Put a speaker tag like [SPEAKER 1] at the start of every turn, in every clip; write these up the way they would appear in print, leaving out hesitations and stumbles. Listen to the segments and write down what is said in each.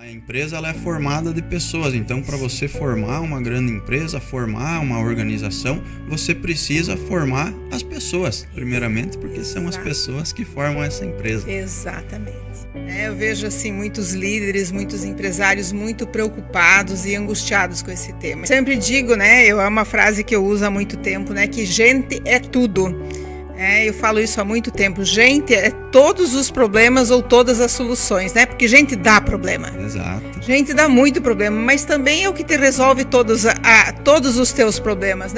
[SPEAKER 1] A empresa ela é formada de pessoas, então para você formar uma grande empresa, formar uma organização, você precisa formar as pessoas, primeiramente, porque são as pessoas que formam essa empresa.
[SPEAKER 2] Exatamente. Eu vejo assim muitos líderes, muitos empresários muito preocupados e angustiados com esse tema. Sempre digo, é uma frase que eu uso há muito tempo, que gente é tudo. Eu falo isso há muito tempo. Gente é todos os problemas ou todas as soluções, Porque gente dá problema.
[SPEAKER 1] Exato.
[SPEAKER 2] Gente dá muito problema, mas também é o que te resolve todos os teus problemas,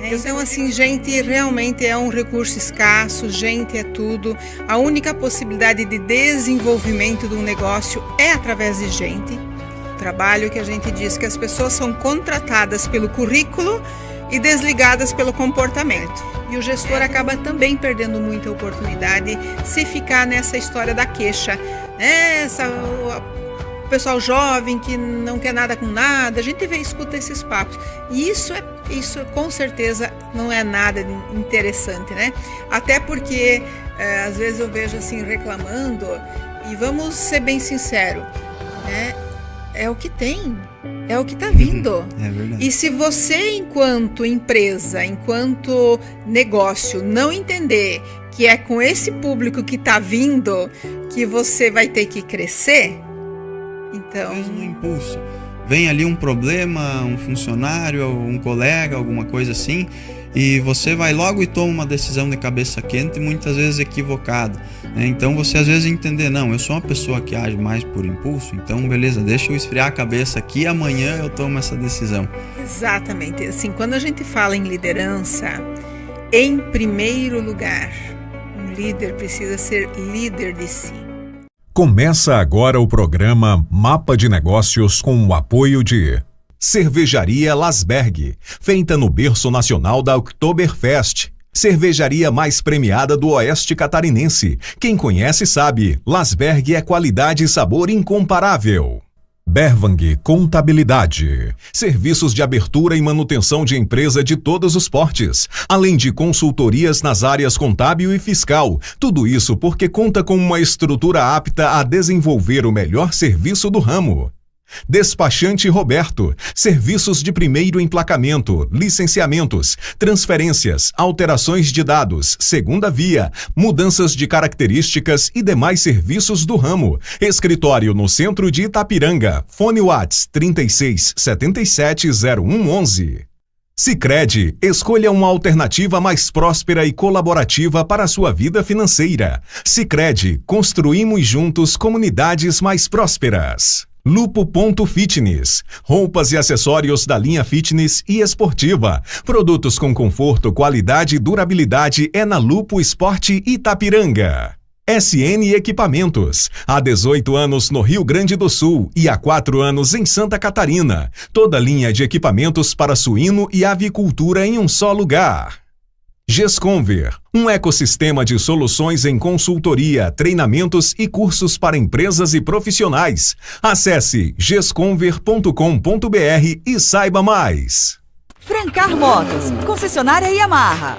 [SPEAKER 2] Então, assim, gente realmente é um recurso escasso, gente é tudo. A única possibilidade de desenvolvimento de um negócio é através de gente. O trabalho que a gente diz que as pessoas são contratadas pelo currículo e desligadas pelo comportamento. E o gestor acaba também perdendo muita oportunidade se ficar nessa história da queixa. O pessoal jovem que não quer nada com nada, a gente escuta esses papos. E isso com certeza não é nada interessante, Até porque às vezes eu vejo assim reclamando, e vamos ser bem sinceros, é o que tem. É o que está vindo.
[SPEAKER 1] É verdade.
[SPEAKER 2] E se você, enquanto empresa, enquanto negócio, não entender que é com esse público que está vindo que você vai ter que crescer, então...
[SPEAKER 1] Talvez no impulso. Vem ali um problema, um funcionário, um colega, alguma coisa assim, e você vai logo e toma uma decisão de cabeça quente, muitas vezes equivocada. Então você às vezes entender, não, eu sou uma pessoa que age mais por impulso, então beleza, deixa eu esfriar a cabeça aqui, amanhã eu tomo essa decisão.
[SPEAKER 2] Exatamente, assim, quando a gente fala em liderança, em primeiro lugar, um líder precisa ser líder de si.
[SPEAKER 3] Começa agora o programa Mapa de Negócios com o apoio de Cervejaria Lasberg, feita no berço nacional da Oktoberfest. Cervejaria mais premiada do Oeste Catarinense. Quem conhece sabe, Lasberg é qualidade e sabor incomparável. Bervang Contabilidade. Serviços de abertura e manutenção de empresa de todos os portes, além de consultorias nas áreas contábil e fiscal. Tudo isso porque conta com uma estrutura apta a desenvolver o melhor serviço do ramo. Despachante Roberto, serviços de primeiro emplacamento, licenciamentos, transferências, alterações de dados, segunda via, mudanças de características e demais serviços do ramo. Escritório no centro de Itapiranga. Fone Whats 36770111. Sicredi, escolha uma alternativa mais próspera e colaborativa para a sua vida financeira. Sicredi, construímos juntos comunidades mais prósperas. Lupo.fitness, roupas e acessórios da linha fitness e esportiva. Produtos com conforto, qualidade e durabilidade é na Lupo Esporte Itapiranga. SN Equipamentos, há 18 anos no Rio Grande do Sul e há 4 anos em Santa Catarina. Toda linha de equipamentos para suíno e avicultura em um só lugar. Gesconver, um ecossistema de soluções em consultoria, treinamentos e cursos para empresas e profissionais. Acesse gesconver.com.br e saiba mais.
[SPEAKER 4] Francar Motos, concessionária Yamaha.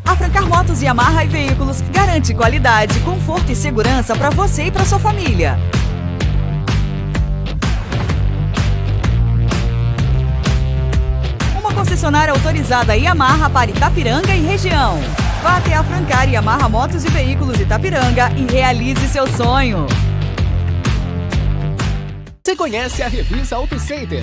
[SPEAKER 4] A Francar Motos Yamaha e Veículos garante qualidade, conforto e segurança para você e para sua família. Concessionária autorizada Yamaha para Itapiranga e região. Vá até a Francar Yamaha Motos e Veículos Itapiranga e realize seu sonho.
[SPEAKER 5] Você conhece a Revisa Auto Center?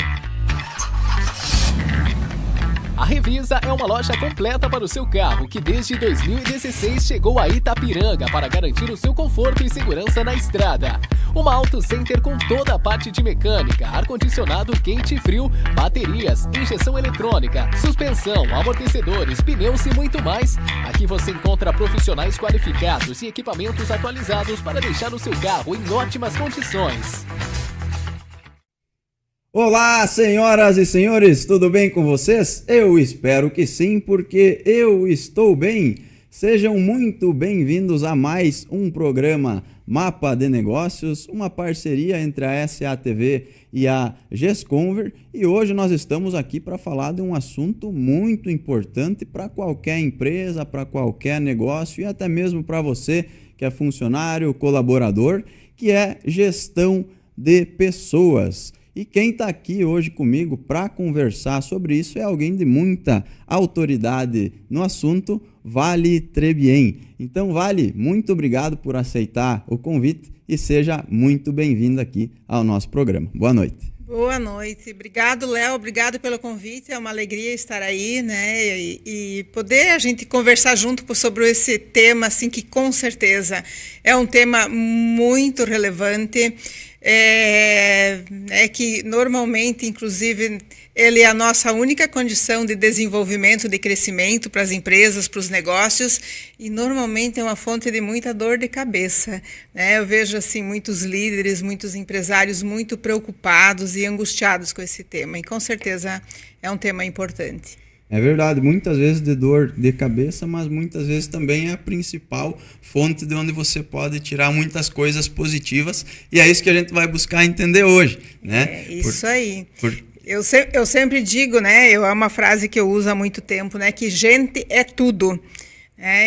[SPEAKER 5] A Revisa é uma loja completa para o seu carro que desde 2016 chegou a Itapiranga para garantir o seu conforto e segurança na estrada. Uma Auto Center com toda a parte de mecânica, ar-condicionado quente e frio, baterias, injeção eletrônica, suspensão, amortecedores, pneus e muito mais. Aqui você encontra profissionais qualificados e equipamentos atualizados para deixar o seu carro em ótimas condições.
[SPEAKER 1] Olá, senhoras e senhores, tudo bem com vocês? Eu espero que sim, porque eu estou bem. Sejam muito bem-vindos a mais um programa Mapa de Negócios, uma parceria entre a SATV e a Gesconver, e hoje nós estamos aqui para falar de um assunto muito importante para qualquer empresa, para qualquer negócio e até mesmo para você que é funcionário, colaborador, que é gestão de pessoas. E quem está aqui hoje comigo para conversar sobre isso é alguém de muita autoridade no assunto, Vale Trebien. Então, Vale, muito obrigado por aceitar o convite e seja muito bem-vindo aqui ao nosso programa. Boa noite.
[SPEAKER 2] Boa noite. Obrigado, Léo. Obrigado pelo convite. É uma alegria estar aí, né? E poder a gente conversar junto sobre esse tema, assim, que com certeza é um tema muito relevante. Que normalmente, inclusive, ele é a nossa única condição de desenvolvimento, de crescimento para as empresas, para os negócios, e normalmente é uma fonte de muita dor de cabeça, né? Eu vejo assim muitos líderes, muitos empresários muito preocupados e angustiados com esse tema, e com certeza é um tema importante.
[SPEAKER 1] É verdade, muitas vezes de dor de cabeça, mas muitas vezes também é a principal fonte de onde você pode tirar muitas coisas positivas, e é isso que a gente vai buscar entender hoje, né?
[SPEAKER 2] É isso aí. Eu sempre digo, né? É uma frase que eu uso há muito tempo, né? Que gente é tudo.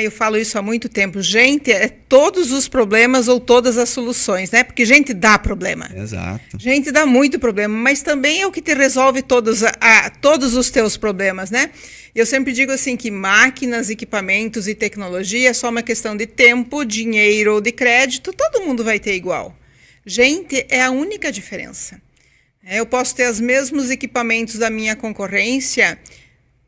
[SPEAKER 2] Eu falo isso há muito tempo. Gente é todos os problemas ou todas as soluções, né? Porque gente dá problema.
[SPEAKER 1] Exato.
[SPEAKER 2] Gente dá muito problema, mas também é o que te resolve todos os teus problemas, né? Eu sempre digo assim que máquinas, equipamentos e tecnologia é só uma questão de tempo, dinheiro ou de crédito, todo mundo vai ter igual. Gente é a única diferença. Eu posso ter os mesmos equipamentos da minha concorrência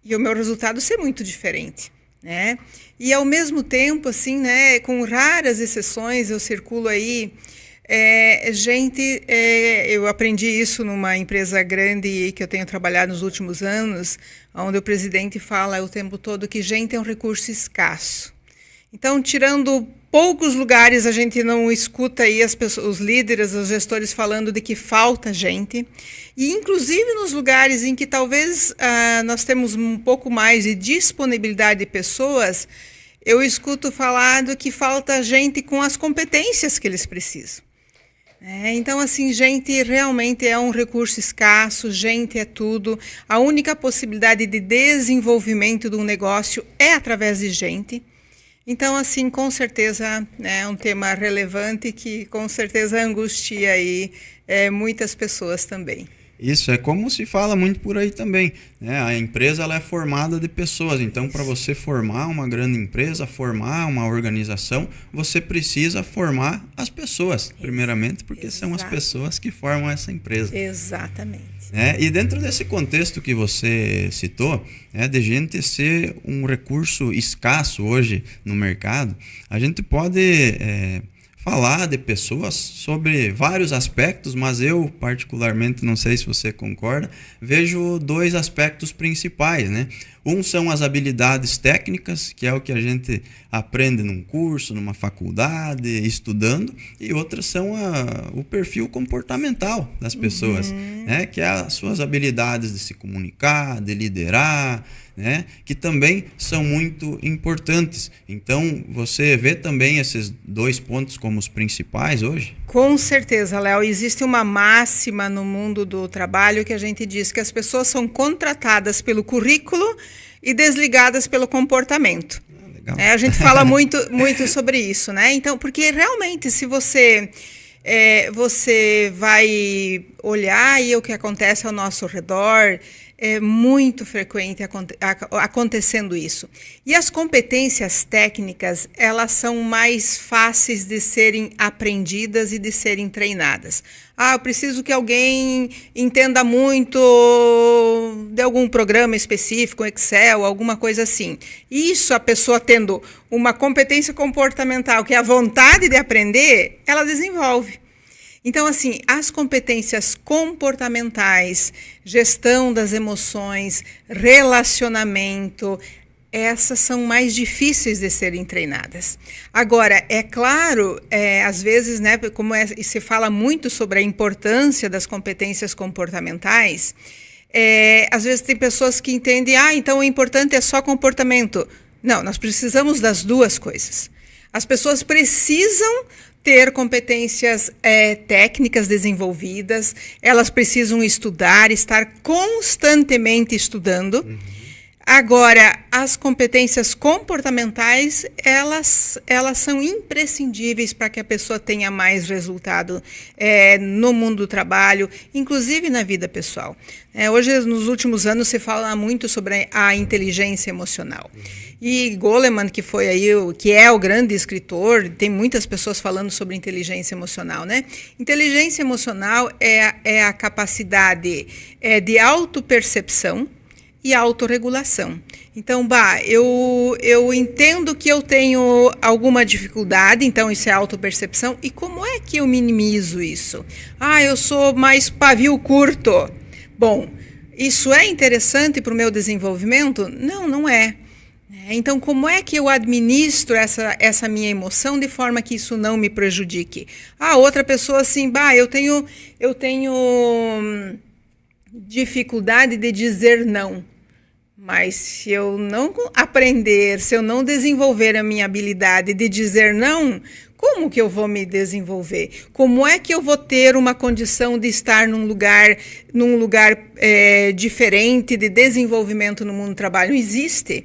[SPEAKER 2] e o meu resultado ser muito diferente, né? E ao mesmo tempo, assim, né, com raras exceções, eu circulo aí, eu aprendi isso numa empresa grande que eu tenho trabalhado nos últimos anos, onde o presidente fala o tempo todo que gente é um recurso escasso. Então, tirando poucos lugares, a gente não escuta aí os líderes, os gestores falando de que falta gente. E, inclusive, nos lugares em que talvez nós temos um pouco mais de disponibilidade de pessoas, eu escuto falar do que falta gente com as competências que eles precisam. Então, assim, gente realmente é um recurso escasso, gente é tudo. A única possibilidade de desenvolvimento de um negócio é através de gente. Então, assim, com certeza é um tema relevante que com certeza angustia aí muitas pessoas também.
[SPEAKER 1] Isso, é como se fala muito por aí também, né? A empresa ela é formada de pessoas, então para você formar uma grande empresa, formar uma organização, você precisa formar as pessoas, primeiramente, porque são as pessoas que formam essa empresa.
[SPEAKER 2] Exatamente.
[SPEAKER 1] E dentro desse contexto que você citou, de gente ser um recurso escasso hoje no mercado, a gente pode falar de pessoas sobre vários aspectos, mas eu particularmente, não sei se você concorda, vejo dois aspectos principais, né? Um são as habilidades técnicas, que é o que a gente aprende num curso, numa faculdade, estudando, e outras são o perfil comportamental das pessoas, né? Que é as suas habilidades de se comunicar, de liderar, né? Que também são muito importantes. Então, você vê também esses dois pontos como os principais hoje?
[SPEAKER 2] Com certeza, Léo. Existe uma máxima no mundo do trabalho que a gente diz que as pessoas são contratadas pelo currículo e desligadas pelo comportamento. A gente fala muito sobre isso, né? Então, porque realmente, se você vai olhar aí o que acontece ao nosso redor, é muito frequente acontecendo isso. E as competências técnicas, elas são mais fáceis de serem aprendidas e de serem treinadas. Eu preciso que alguém entenda muito de algum programa específico, Excel, alguma coisa assim. Isso, a pessoa tendo uma competência comportamental, que é a vontade de aprender, ela desenvolve. Então, assim, as competências comportamentais, gestão das emoções, relacionamento, essas são mais difíceis de serem treinadas. Agora, é claro, às vezes, né, como se fala muito sobre a importância das competências comportamentais, às vezes tem pessoas que entendem, então o importante é só comportamento. Não, nós precisamos das duas coisas. As pessoas precisam ter competências técnicas desenvolvidas, elas precisam estudar, estar constantemente estudando. Agora, as competências comportamentais, elas são imprescindíveis para que a pessoa tenha mais resultado no mundo do trabalho, inclusive na vida pessoal. Hoje, nos últimos anos, se fala muito sobre a inteligência emocional. E Goleman, que é o grande escritor, tem muitas pessoas falando sobre inteligência emocional, né? Inteligência emocional é a capacidade de autopercepção e autorregulação. Então, eu entendo que eu tenho alguma dificuldade, então isso é autopercepção. E como é que eu minimizo isso? Eu sou mais pavio curto. Bom, isso é interessante para o meu desenvolvimento? Não, não é. Então, como é que eu administro essa minha emoção de forma que isso não me prejudique? Outra pessoa assim, eu tenho dificuldade de dizer não. Mas se eu não aprender, se eu não desenvolver a minha habilidade de dizer não, como que eu vou me desenvolver? Como é que eu vou ter uma condição de estar num lugar diferente de desenvolvimento no mundo do trabalho? Não existe.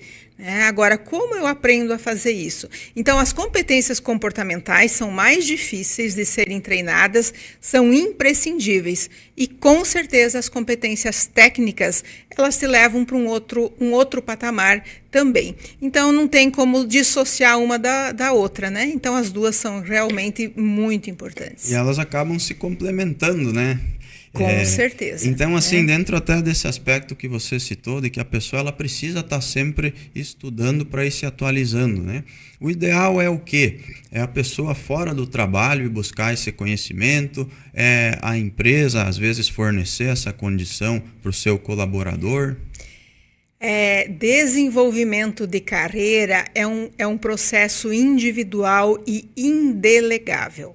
[SPEAKER 2] Agora, como eu aprendo a fazer isso? Então, as competências comportamentais são mais difíceis de serem treinadas, são imprescindíveis. E, com certeza, as competências técnicas, elas te levam para um outro patamar também. Então, não tem como dissociar uma da outra, né? Então, as duas são realmente muito importantes.
[SPEAKER 1] E elas acabam se complementando, né?
[SPEAKER 2] Com certeza.
[SPEAKER 1] Então, assim, dentro até desse aspecto que você citou, de que a pessoa ela precisa estar sempre estudando para ir se atualizando, né? O ideal é o quê? É a pessoa fora do trabalho e buscar esse conhecimento, a empresa, às vezes, fornecer essa condição para o seu colaborador.
[SPEAKER 2] Desenvolvimento de carreira é um processo individual e indelegável.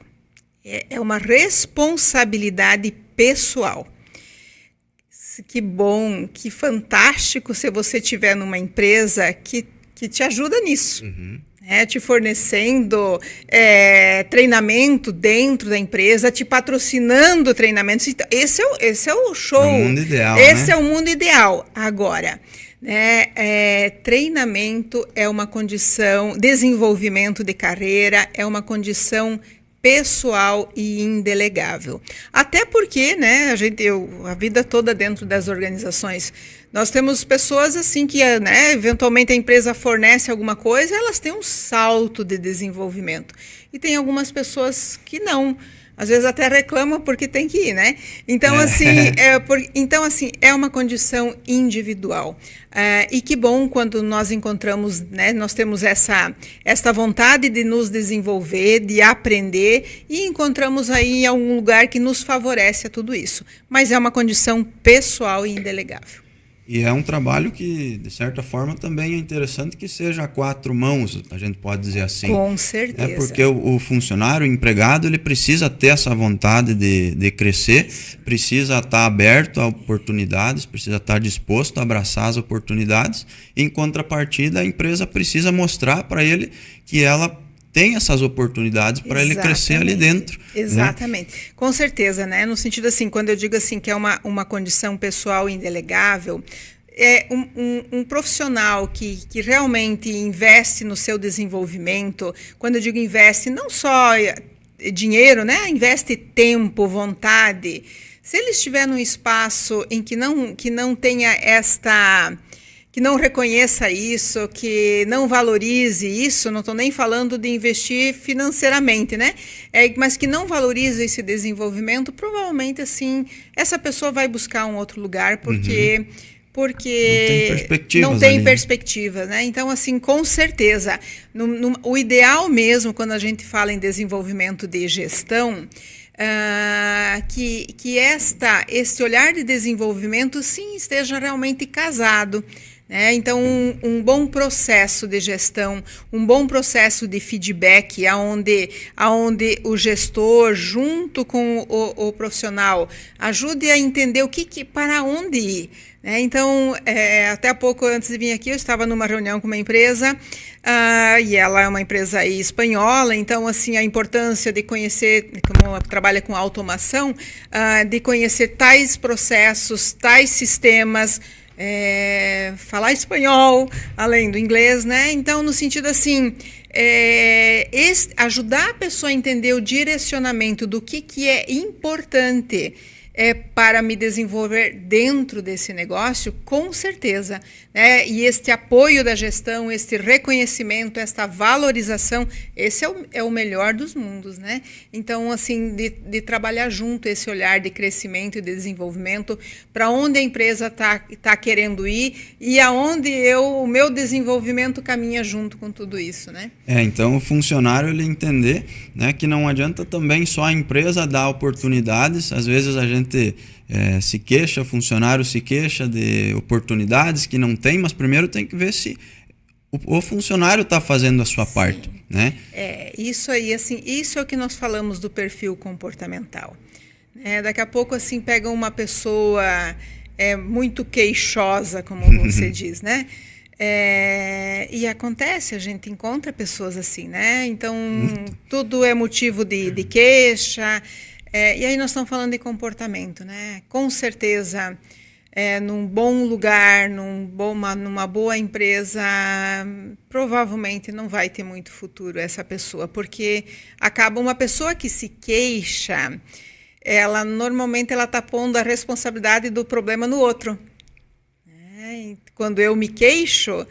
[SPEAKER 2] É uma responsabilidade pessoal. Que bom, que fantástico se você estiver numa empresa que te ajuda nisso. Te fornecendo treinamento dentro da empresa, te patrocinando treinamentos. Esse é o show.
[SPEAKER 1] É o mundo ideal,
[SPEAKER 2] Esse é o mundo ideal. Agora, treinamento é uma condição, desenvolvimento de carreira é uma condição pessoal e indelegável. Até porque, a vida toda dentro das organizações, nós temos pessoas assim que, eventualmente a empresa fornece alguma coisa, elas têm um salto de desenvolvimento. E tem algumas pessoas que não. Às vezes até reclamam porque tem que ir, né? Então, é uma condição individual. E que bom quando nós encontramos, nós temos essa vontade de nos desenvolver, de aprender, e encontramos aí algum lugar que nos favorece a tudo isso. Mas é uma condição pessoal e indelegável.
[SPEAKER 1] E é um trabalho que, de certa forma, também é interessante que seja a quatro mãos, a gente pode dizer assim.
[SPEAKER 2] Com certeza.
[SPEAKER 1] Porque o funcionário, o empregado, ele precisa ter essa vontade de crescer, precisa estar aberto a oportunidades, precisa estar disposto a abraçar as oportunidades. Em contrapartida, a empresa precisa mostrar para ele que ela tem essas oportunidades para ele crescer ali dentro.
[SPEAKER 2] Exatamente. Né? Com certeza, No sentido assim, quando eu digo assim que é uma condição pessoal indelegável, é um profissional que realmente investe no seu desenvolvimento. Quando eu digo investe, não só dinheiro, investe tempo, vontade. Se ele estiver num espaço em que não tenha que não reconheça isso, que não valorize isso, não estou nem falando de investir financeiramente, mas que não valorize esse desenvolvimento, provavelmente, assim, essa pessoa vai buscar um outro lugar, porque não tem perspectivas, Então, assim, com certeza, o ideal mesmo, quando a gente fala em desenvolvimento de gestão, que este olhar de desenvolvimento, sim, esteja realmente casado, né? Então, um bom processo de gestão, um bom processo de feedback, aonde o gestor, junto com o profissional, ajude a entender para onde ir. Então, até há pouco antes de vir aqui, eu estava numa reunião com uma empresa, e ela é uma empresa aí espanhola, então, assim, a importância de conhecer, como trabalha com automação, de conhecer tais processos, tais sistemas, falar espanhol, além do inglês, né? Então, no sentido assim, ajudar a pessoa a entender o direcionamento do que é importante para me desenvolver dentro desse negócio, com certeza, né? E este apoio da gestão, este reconhecimento, esta valorização, esse é o melhor dos mundos, né? Então, assim, de trabalhar junto esse olhar de crescimento e de desenvolvimento, para onde a empresa tá querendo ir e aonde o meu desenvolvimento caminha junto com tudo isso, né?
[SPEAKER 1] Então o funcionário ele entender, né, que não adianta também só a empresa dar oportunidades. Às vezes a gente se queixa, o funcionário se queixa de oportunidades que não tem, mas primeiro tem que ver se o funcionário está fazendo a sua parte, né?
[SPEAKER 2] Isso aí, assim, isso é o que nós falamos do perfil comportamental. Daqui a pouco, assim, pega uma pessoa muito queixosa, como você diz, né? E acontece, a gente encontra pessoas assim, né? Então, tudo é motivo de queixa. E aí nós estamos falando de comportamento, né? Com certeza, num bom lugar, numa boa empresa, provavelmente não vai ter muito futuro essa pessoa, porque acaba uma pessoa que se queixa, normalmente ela está pondo a responsabilidade do problema no outro. Quando eu me queixo,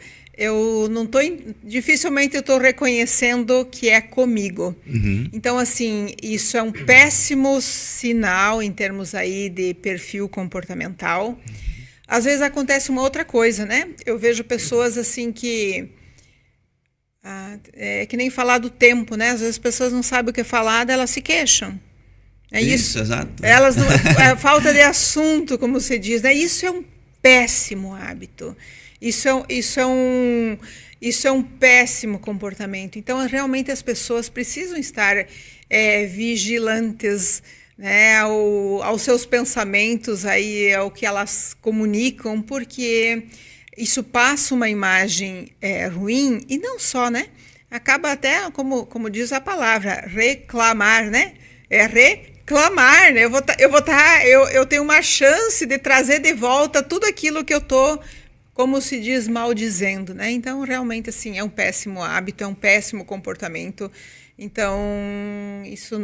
[SPEAKER 2] dificilmente eu estou reconhecendo que é comigo. Então, assim, isso é um péssimo sinal em termos aí de perfil comportamental. Às vezes acontece uma outra coisa, né? Eu vejo pessoas assim que que nem falar do tempo, né? Às vezes as pessoas não sabem o que é falado, elas se queixam.
[SPEAKER 1] Isso, exato.
[SPEAKER 2] Elas não, falta de assunto, como você diz, né? Isso é um péssimo hábito. Isso é um péssimo comportamento. Então, realmente, as pessoas precisam estar vigilantes, né, aos seus pensamentos, aí, ao que elas comunicam, porque isso passa uma imagem ruim, e não só, né? Acaba até, como diz a palavra, reclamar, né? Reclamar, né? Eu tenho uma chance de trazer de volta tudo aquilo que eu estou, como se diz, maldizendo, né? Então, realmente, assim, é um péssimo hábito, é um péssimo comportamento. Então, isso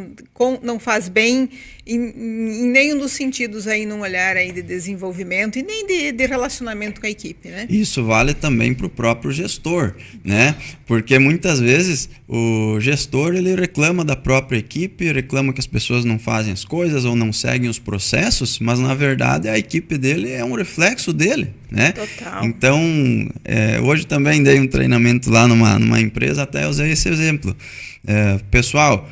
[SPEAKER 2] não faz bem em nenhum dos sentidos aí, num olhar aí de desenvolvimento e nem de relacionamento com a equipe, né?
[SPEAKER 1] Isso vale também para o próprio gestor, né? Porque muitas vezes o gestor ele reclama da própria equipe, reclama que as pessoas não fazem as coisas ou não seguem os processos, mas na verdade a equipe dele é um reflexo dele, né?
[SPEAKER 2] Total.
[SPEAKER 1] Então, hoje também dei um treinamento lá numa empresa, até usei esse exemplo. Pessoal,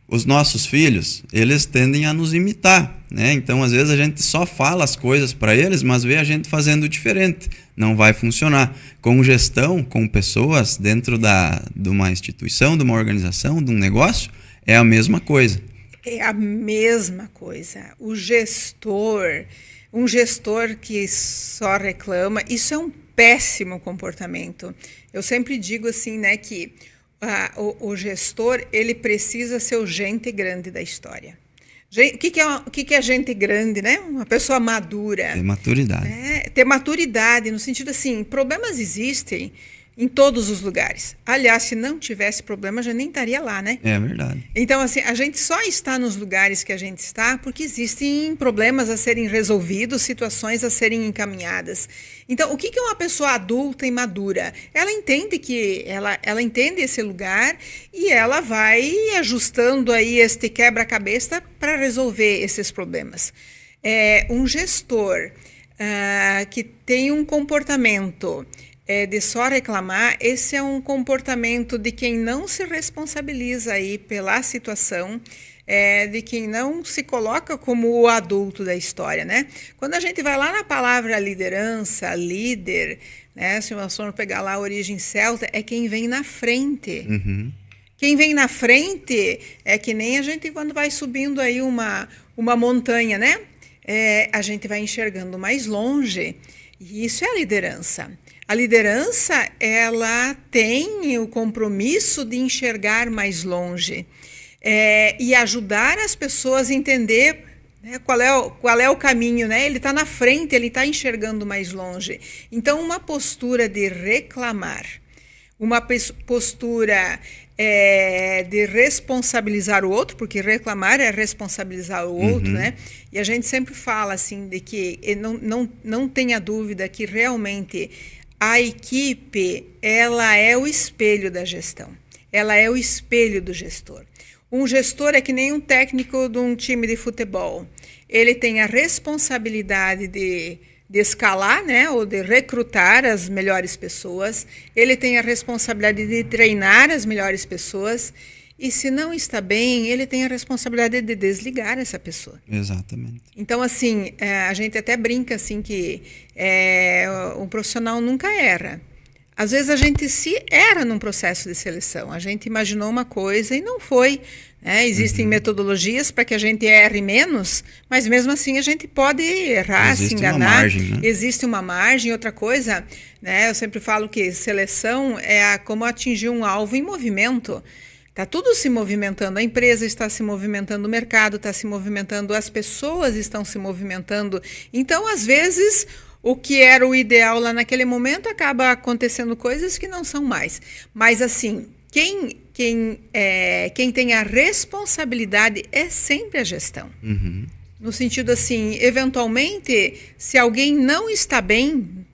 [SPEAKER 1] os nossos filhos, eles tendem a nos imitar, né? Então, às vezes a gente só fala as coisas para eles, mas vê a gente fazendo diferente. Não vai funcionar. Com gestão, com pessoas dentro de uma instituição, de uma organização, de um negócio, é a mesma coisa.
[SPEAKER 2] É a mesma coisa. Um gestor que só reclama, isso é um péssimo comportamento. Eu sempre digo assim, né, que o gestor, ele precisa ser o gente grande da história. O que é gente grande, né? Uma pessoa madura.
[SPEAKER 1] Ter maturidade.
[SPEAKER 2] Ter maturidade, no sentido assim, problemas existem em todos os lugares. Aliás, se não tivesse problema, já nem estaria lá, né?
[SPEAKER 1] É verdade.
[SPEAKER 2] Então, assim, a gente só está nos lugares que a gente está porque existem problemas a serem resolvidos, situações a serem encaminhadas. Então, o que é uma pessoa adulta e madura? Ela entende ela entende esse lugar e ela vai ajustando aí este quebra-cabeça para resolver esses problemas. Um gestor que tem um comportamento de só reclamar, esse é um comportamento de quem não se responsabiliza aí pela situação, de quem não se coloca como o adulto da história, né? Quando a gente vai lá na palavra liderança, líder, né? Se nós formos pegar lá a origem celta, é quem vem na frente.
[SPEAKER 1] Uhum.
[SPEAKER 2] Quem vem na frente é que nem a gente quando vai subindo aí uma montanha, né? A gente vai enxergando mais longe. E isso é a liderança. A liderança, ela tem o compromisso de enxergar mais longe e ajudar as pessoas a entender, né, qual é o caminho, né? Ele está na frente, ele está enxergando mais longe. Então, uma postura de reclamar, uma postura de responsabilizar o outro, porque reclamar é responsabilizar o outro, né? E a gente sempre fala assim de que não tenha dúvida que realmente a equipe, ela é o espelho da gestão. Ela é o espelho do gestor. Um gestor é que nem um técnico de um time de futebol. Ele tem a responsabilidade de escalar, né, ou de recrutar as melhores pessoas. Ele tem a responsabilidade de treinar as melhores pessoas. E se não está bem, ele tem a responsabilidade de desligar essa pessoa.
[SPEAKER 1] Exatamente.
[SPEAKER 2] Então, assim, a gente até brinca assim que um profissional nunca erra. Às vezes a gente se erra num processo de seleção. A gente imaginou uma coisa e não foi. Né? Existem metodologias para que a gente erre menos, mas mesmo assim a gente pode errar, se enganar.
[SPEAKER 1] Existe uma margem, né?
[SPEAKER 2] Existe uma margem. Outra coisa, né? Eu sempre falo que seleção é como atingir um alvo em movimento. Está tudo se movimentando, a empresa está se movimentando, o mercado está se movimentando, as pessoas estão se movimentando. Então, às vezes, o que era o ideal lá naquele momento acaba acontecendo coisas que não são mais. Mas, assim, quem tem a responsabilidade é sempre a gestão.
[SPEAKER 1] Uhum.
[SPEAKER 2] No sentido assim, eventualmente, se alguém não está bem,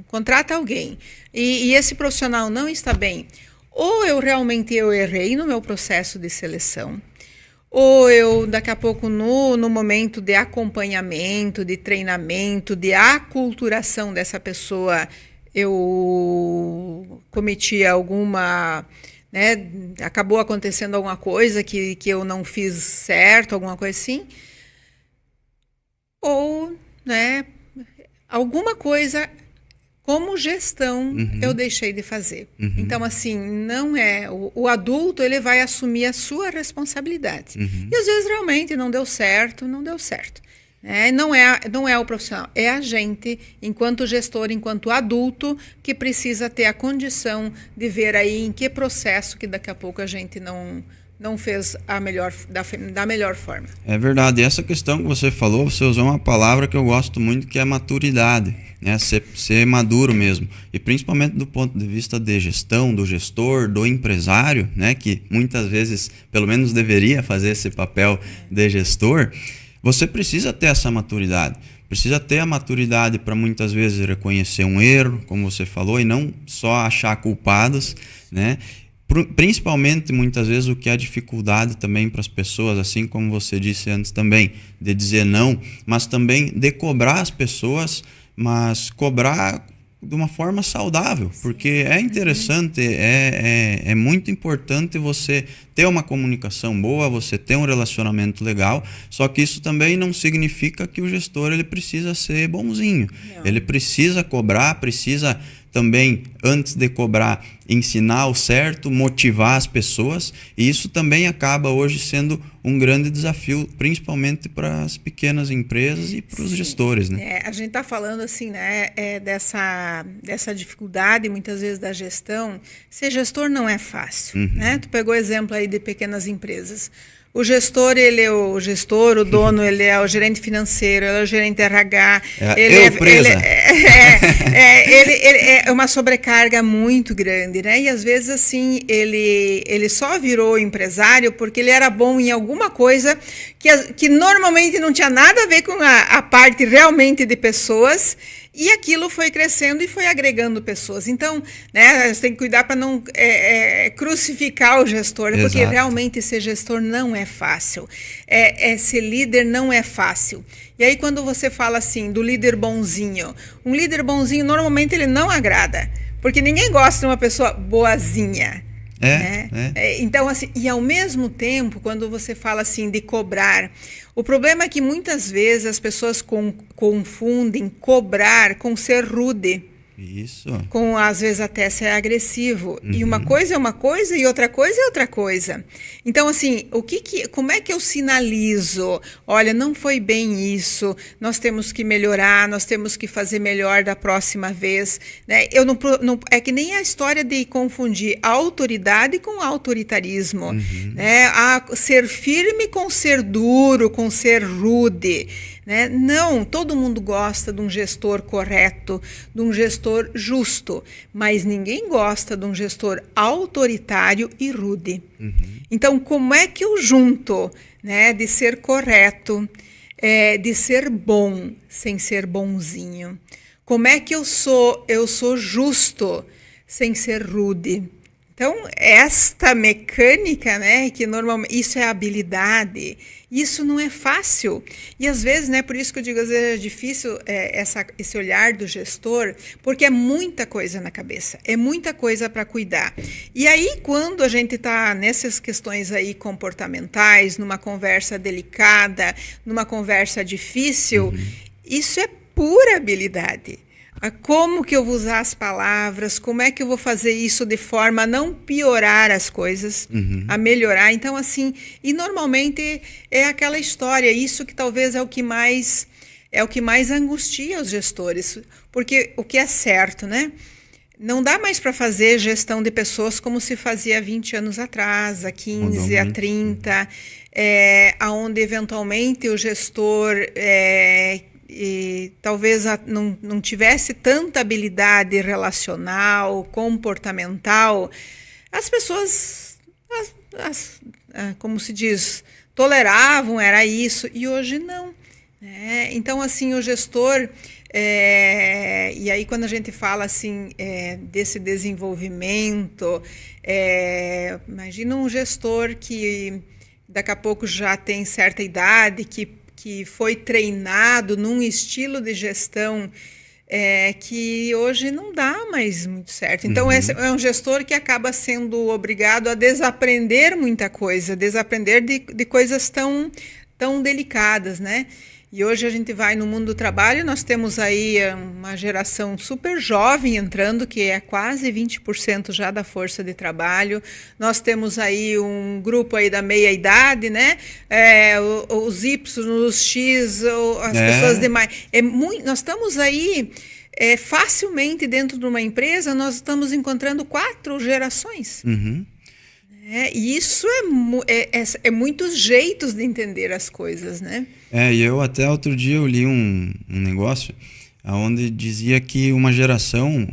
[SPEAKER 2] contrata alguém, e esse profissional não está bem, ou eu realmente errei no meu processo de seleção, ou eu, daqui a pouco, no momento de acompanhamento, de treinamento, de aculturação dessa pessoa, eu cometi alguma... Né, acabou acontecendo alguma coisa que eu não fiz certo, alguma coisa assim, ou, né, alguma coisa como gestão eu deixei de fazer. Então, assim, não é... O adulto, ele vai assumir a sua responsabilidade. E, às vezes, realmente não deu certo. Não é o profissional, é a gente, enquanto gestor, enquanto adulto, que precisa ter a condição de ver aí em que processo que daqui a pouco a gente não fez da melhor forma.
[SPEAKER 1] É verdade. E essa questão que você falou, você usou uma palavra que eu gosto muito, que é maturidade. Né? Ser maduro mesmo. E principalmente do ponto de vista de gestão, do gestor, do empresário, né? Que muitas vezes, pelo menos deveria fazer esse papel de gestor. Você precisa ter essa maturidade. Precisa ter a maturidade para muitas vezes reconhecer um erro, como você falou, e não só achar culpados, né? Principalmente, muitas vezes, o que é dificuldade também para as pessoas, assim como você disse antes também, de dizer não, mas também de cobrar as pessoas, mas cobrar de uma forma saudável, porque é interessante, é muito importante você ter uma comunicação boa, você ter um relacionamento legal, só que isso também não significa que o gestor ele precisa ser bonzinho. Não. Ele precisa cobrar, precisa também, antes de cobrar, ensinar o certo, motivar as pessoas, e isso também acaba hoje sendo um grande desafio, principalmente para as pequenas empresas e para os gestores, né?
[SPEAKER 2] A gente está falando assim, né, dessa dificuldade, muitas vezes, da gestão. Ser gestor não é fácil, né? Tu pegou o exemplo aí de pequenas empresas. O gestor, ele é o gestor, o dono, ele é o gerente financeiro, ele é o gerente RH. Ele é uma sobrecarga muito grande, né? E às vezes, assim, ele só virou empresário porque ele era bom em alguma coisa que normalmente não tinha nada a ver com a parte realmente de pessoas. E aquilo foi crescendo e foi agregando pessoas. Então, né, você tem que cuidar para não crucificar o gestor, né, porque realmente ser gestor não é fácil. Ser líder não é fácil. E aí, quando você fala assim do líder bonzinho, um líder bonzinho, normalmente ele não agrada, porque ninguém gosta de uma pessoa boazinha. Então, assim, e ao mesmo tempo, quando você fala assim de cobrar, o problema é que muitas vezes as pessoas confundem cobrar com ser rude.
[SPEAKER 1] Isso.
[SPEAKER 2] Com, às vezes, até ser agressivo. E uma coisa é uma coisa e outra coisa é outra coisa. Então, assim, como é que eu sinalizo? Olha, não foi bem isso, nós temos que melhorar, nós temos que fazer melhor da próxima vez. Né? É que nem a história de confundir autoridade com autoritarismo. Né? Ser firme com ser duro, com ser rude. Né? Não, todo mundo gosta de um gestor correto, de um gestor justo, mas ninguém gosta de um gestor autoritário e rude. Então, como é que eu junto, né, de ser correto, de ser bom sem ser bonzinho? Como é que eu sou justo sem ser rude? Então, esta mecânica, né, que normalmente, isso é habilidade, isso não é fácil. E às vezes, né, por isso que eu digo, às vezes é difícil esse olhar do gestor, porque é muita coisa na cabeça, é muita coisa para cuidar. E aí, quando a gente está nessas questões aí comportamentais, numa conversa delicada, numa conversa difícil, isso é pura habilidade. Como que eu vou usar as palavras, como é que eu vou fazer isso de forma a não piorar as coisas, a melhorar. Então, assim, e normalmente é aquela história, isso que talvez é o que mais angustia os gestores, porque o que é certo, né? Não dá mais para fazer gestão de pessoas como se fazia há 20 anos atrás, há 15, há 30, onde eventualmente o gestor... e talvez não tivesse tanta habilidade relacional, comportamental, as pessoas, como se diz, toleravam, era isso, e hoje não. Né? Então, assim, o gestor, e aí quando a gente fala assim, desse desenvolvimento, imagina um gestor que daqui a pouco já tem certa idade, que foi treinado num estilo de gestão que hoje não dá mais muito certo. Então, esse é um gestor que acaba sendo obrigado a desaprender muita coisa, desaprender de coisas tão delicadas, né? E hoje a gente vai no mundo do trabalho, nós temos aí uma geração super jovem entrando, que é quase 20% já da força de trabalho. Nós temos aí um grupo aí da meia-idade, né? Os Y, os X, as pessoas demais. Nós estamos aí, facilmente dentro de uma empresa, nós estamos encontrando 4 gerações. E isso é muitos jeitos de entender as coisas, né?
[SPEAKER 1] E eu até outro dia eu li um negócio onde dizia que uma geração,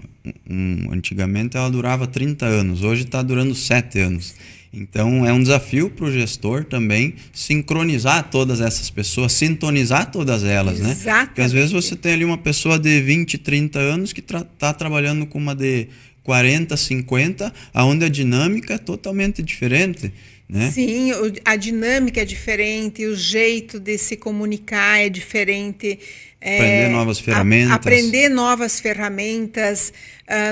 [SPEAKER 1] antigamente ela durava 30 anos, hoje está durando 7 anos. Então é um desafio para o gestor também sincronizar todas essas pessoas, sintonizar todas elas, né?
[SPEAKER 2] Exatamente.
[SPEAKER 1] Porque às vezes você tem ali uma pessoa de 20, 30 anos que está trabalhando com uma de 40, 50, onde a dinâmica é totalmente diferente. Né?
[SPEAKER 2] Sim, a dinâmica é diferente, o jeito de se comunicar é diferente.
[SPEAKER 1] Aprender novas ferramentas.
[SPEAKER 2] Aprender novas ferramentas,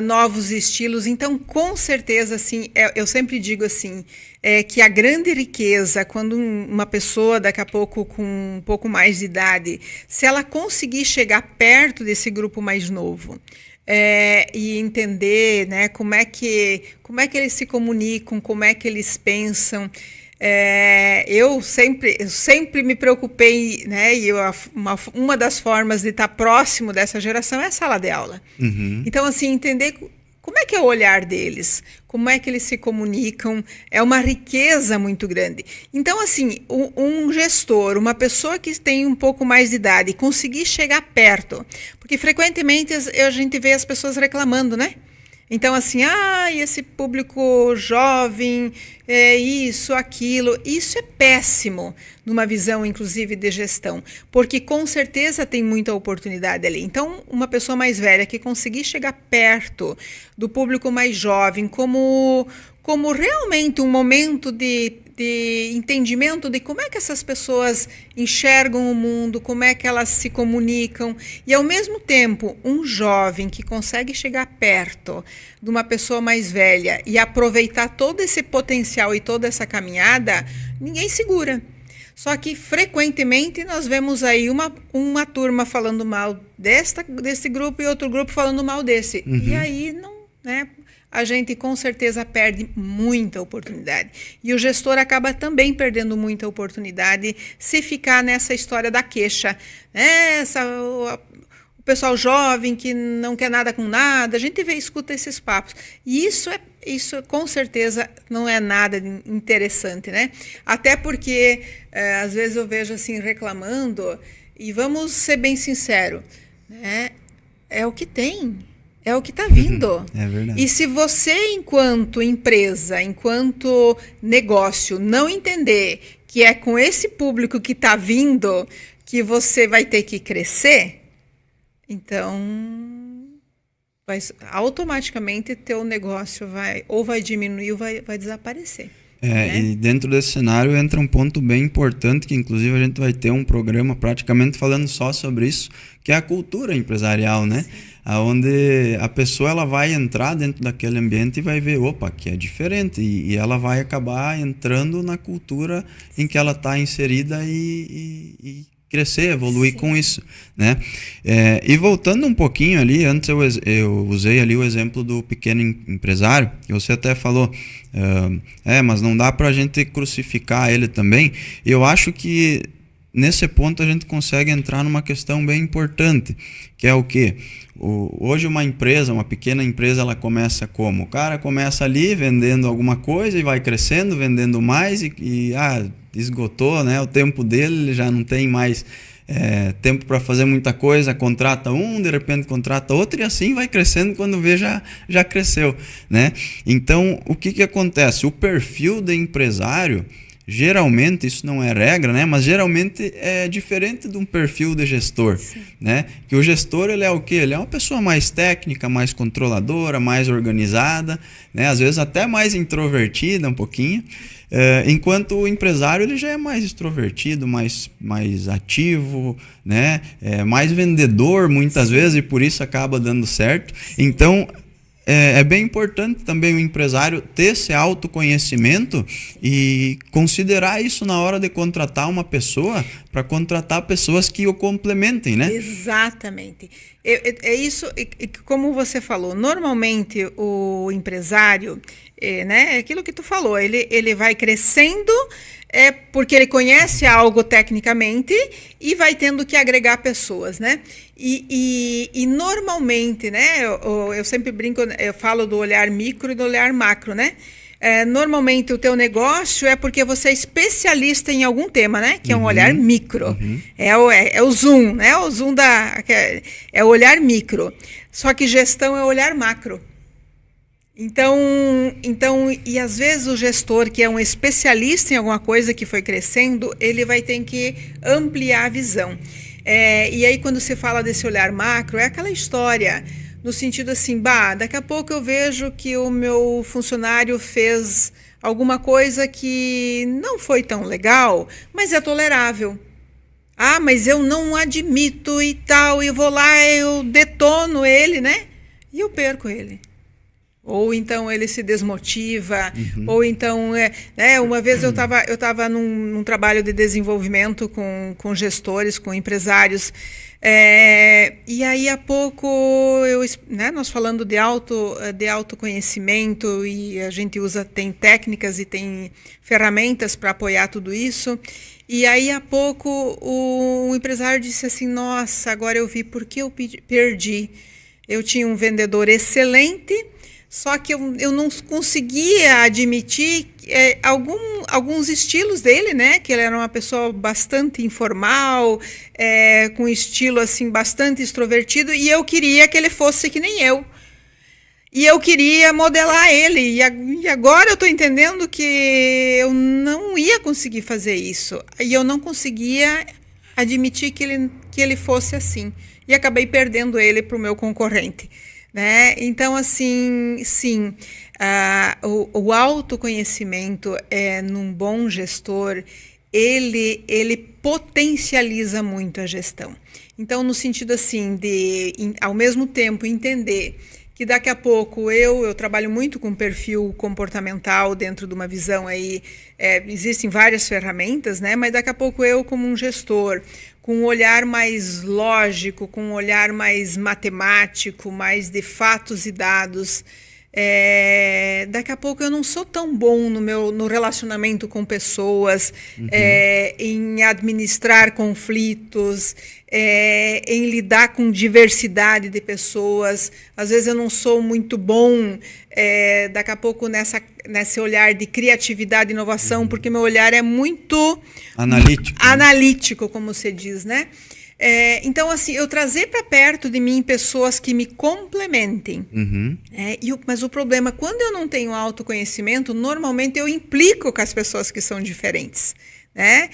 [SPEAKER 2] novos estilos. Então, com certeza, assim, eu sempre digo assim, que a grande riqueza, quando uma pessoa, daqui a pouco, com um pouco mais de idade, se ela conseguir chegar perto desse grupo mais novo, e entender, né, como é que eles se comunicam, como é que eles pensam. Eu sempre me preocupei, né, e uma das formas de estar próximo dessa geração é a sala de aula. Então, assim, entender como é que é o olhar deles, como é que eles se comunicam, é uma riqueza muito grande. Então, assim, um gestor, uma pessoa que tem um pouco mais de idade, conseguir chegar perto, porque frequentemente a gente vê as pessoas reclamando, né? Então, assim, esse público jovem, isso, aquilo, isso é péssimo numa visão, inclusive, de gestão, porque com certeza tem muita oportunidade ali. Então, uma pessoa mais velha que conseguir chegar perto do público mais jovem, como realmente um momento de entendimento de como é que essas pessoas enxergam o mundo, como é que elas se comunicam, e ao mesmo tempo um jovem que consegue chegar perto de uma pessoa mais velha e aproveitar todo esse potencial e toda essa caminhada, ninguém segura. Só que frequentemente nós vemos aí uma turma falando mal desse grupo e outro grupo falando mal desse. E aí não, né? A gente com certeza perde muita oportunidade. E o gestor acaba também perdendo muita oportunidade se ficar nessa história da queixa. O pessoal jovem que não quer nada com nada, a gente escuta esses papos. E isso com certeza não é nada interessante, né? Até porque às vezes eu vejo assim reclamando, e vamos ser bem sinceros, né? É o que tem. É o que está vindo.
[SPEAKER 1] É verdade.
[SPEAKER 2] E se você, enquanto empresa, enquanto negócio, não entender que é com esse público que está vindo que você vai ter que crescer, então automaticamente teu negócio vai diminuir ou vai desaparecer. Né?
[SPEAKER 1] E dentro desse cenário entra um ponto bem importante, que inclusive a gente vai ter um programa praticamente falando só sobre isso, que é a cultura empresarial, né? Onde a pessoa ela vai entrar dentro daquele ambiente e vai ver, opa, que é diferente, e ela vai acabar entrando na cultura em que ela está inserida e crescer, evoluir com isso, né? E voltando um pouquinho ali, antes eu usei ali o exemplo do pequeno empresário, que você até falou, mas não dá para a gente crucificar ele também. Eu acho que nesse ponto a gente consegue entrar numa questão bem importante, que é o quê? Hoje uma pequena empresa, ela começa como? O cara começa ali vendendo alguma coisa e vai crescendo, vendendo mais e esgotou, né, o tempo dele, ele já não tem mais tempo para fazer muita coisa, contrata de repente contrata outro e assim vai crescendo, quando vê já cresceu, né? Então, o que acontece? O perfil de empresário, geralmente, isso não é regra, né? Mas geralmente é diferente de um perfil de gestor, né? Que o gestor, ele é o quê? Ele é uma pessoa mais técnica, mais controladora, mais organizada, né? Às vezes até mais introvertida um pouquinho, enquanto o empresário, ele já é mais extrovertido, mais ativo, né? Mais vendedor muitas vezes, e por isso acaba dando certo. Então, é bem importante também o empresário ter esse autoconhecimento e considerar isso na hora de contratar uma pessoa, para contratar pessoas que o complementem, né?
[SPEAKER 2] Exatamente. É isso, como você falou, normalmente o empresário, né, é aquilo que tu falou, ele vai crescendo porque ele conhece algo tecnicamente e vai tendo que agregar pessoas, né? E normalmente, né, eu sempre brinco, eu falo do olhar micro e do olhar macro, né? Normalmente o teu negócio é porque você é especialista em algum tema, né? Que é um olhar micro. É o zoom, né? O zoom é o olhar micro. Só que gestão é o olhar macro. Então, e às vezes o gestor, que é um especialista em alguma coisa que foi crescendo, ele vai ter que ampliar a visão. E aí, quando você fala desse olhar macro, é aquela história, no sentido assim, daqui a pouco eu vejo que o meu funcionário fez alguma coisa que não foi tão legal, mas é tolerável. Mas eu não admito e tal, e eu vou lá, eu detono ele, né? E eu perco ele. Ou então ele se desmotiva, ou então, uma vez eu estava num trabalho de desenvolvimento com gestores, com empresários, e aí há pouco, nós falando de autoconhecimento, e a gente tem técnicas e tem ferramentas para apoiar tudo isso, e aí há pouco o empresário disse assim, nossa, agora eu vi por que eu perdi. Eu tinha um vendedor excelente, só que eu não conseguia admitir alguns estilos dele, né? Que ele era uma pessoa bastante informal, com estilo assim bastante extrovertido, e eu queria que ele fosse que nem eu. E eu queria modelar ele, e agora eu estou entendendo que eu não ia conseguir fazer isso. E eu não conseguia admitir que ele fosse assim. E acabei perdendo ele para o meu concorrente. Né? Então, assim, sim, o autoconhecimento num bom gestor, ele potencializa muito a gestão. Então, no sentido assim, de, ao mesmo tempo, entender que daqui a pouco eu trabalho muito com perfil comportamental dentro de uma visão aí, existem várias ferramentas, né? Mas daqui a pouco eu, como um gestor, com um olhar mais lógico, com um olhar mais matemático, mais de fatos e dados, daqui a pouco eu não sou tão bom no relacionamento com pessoas, em administrar conflitos, em lidar com diversidade de pessoas. Às vezes eu não sou muito bom, daqui a pouco nesse olhar de criatividade e inovação, porque meu olhar é muito analítico, como você diz, né? Então, assim, eu trazer para perto de mim pessoas que me complementem. Mas o problema, quando eu não tenho autoconhecimento, normalmente eu implico com as pessoas que são diferentes. Né?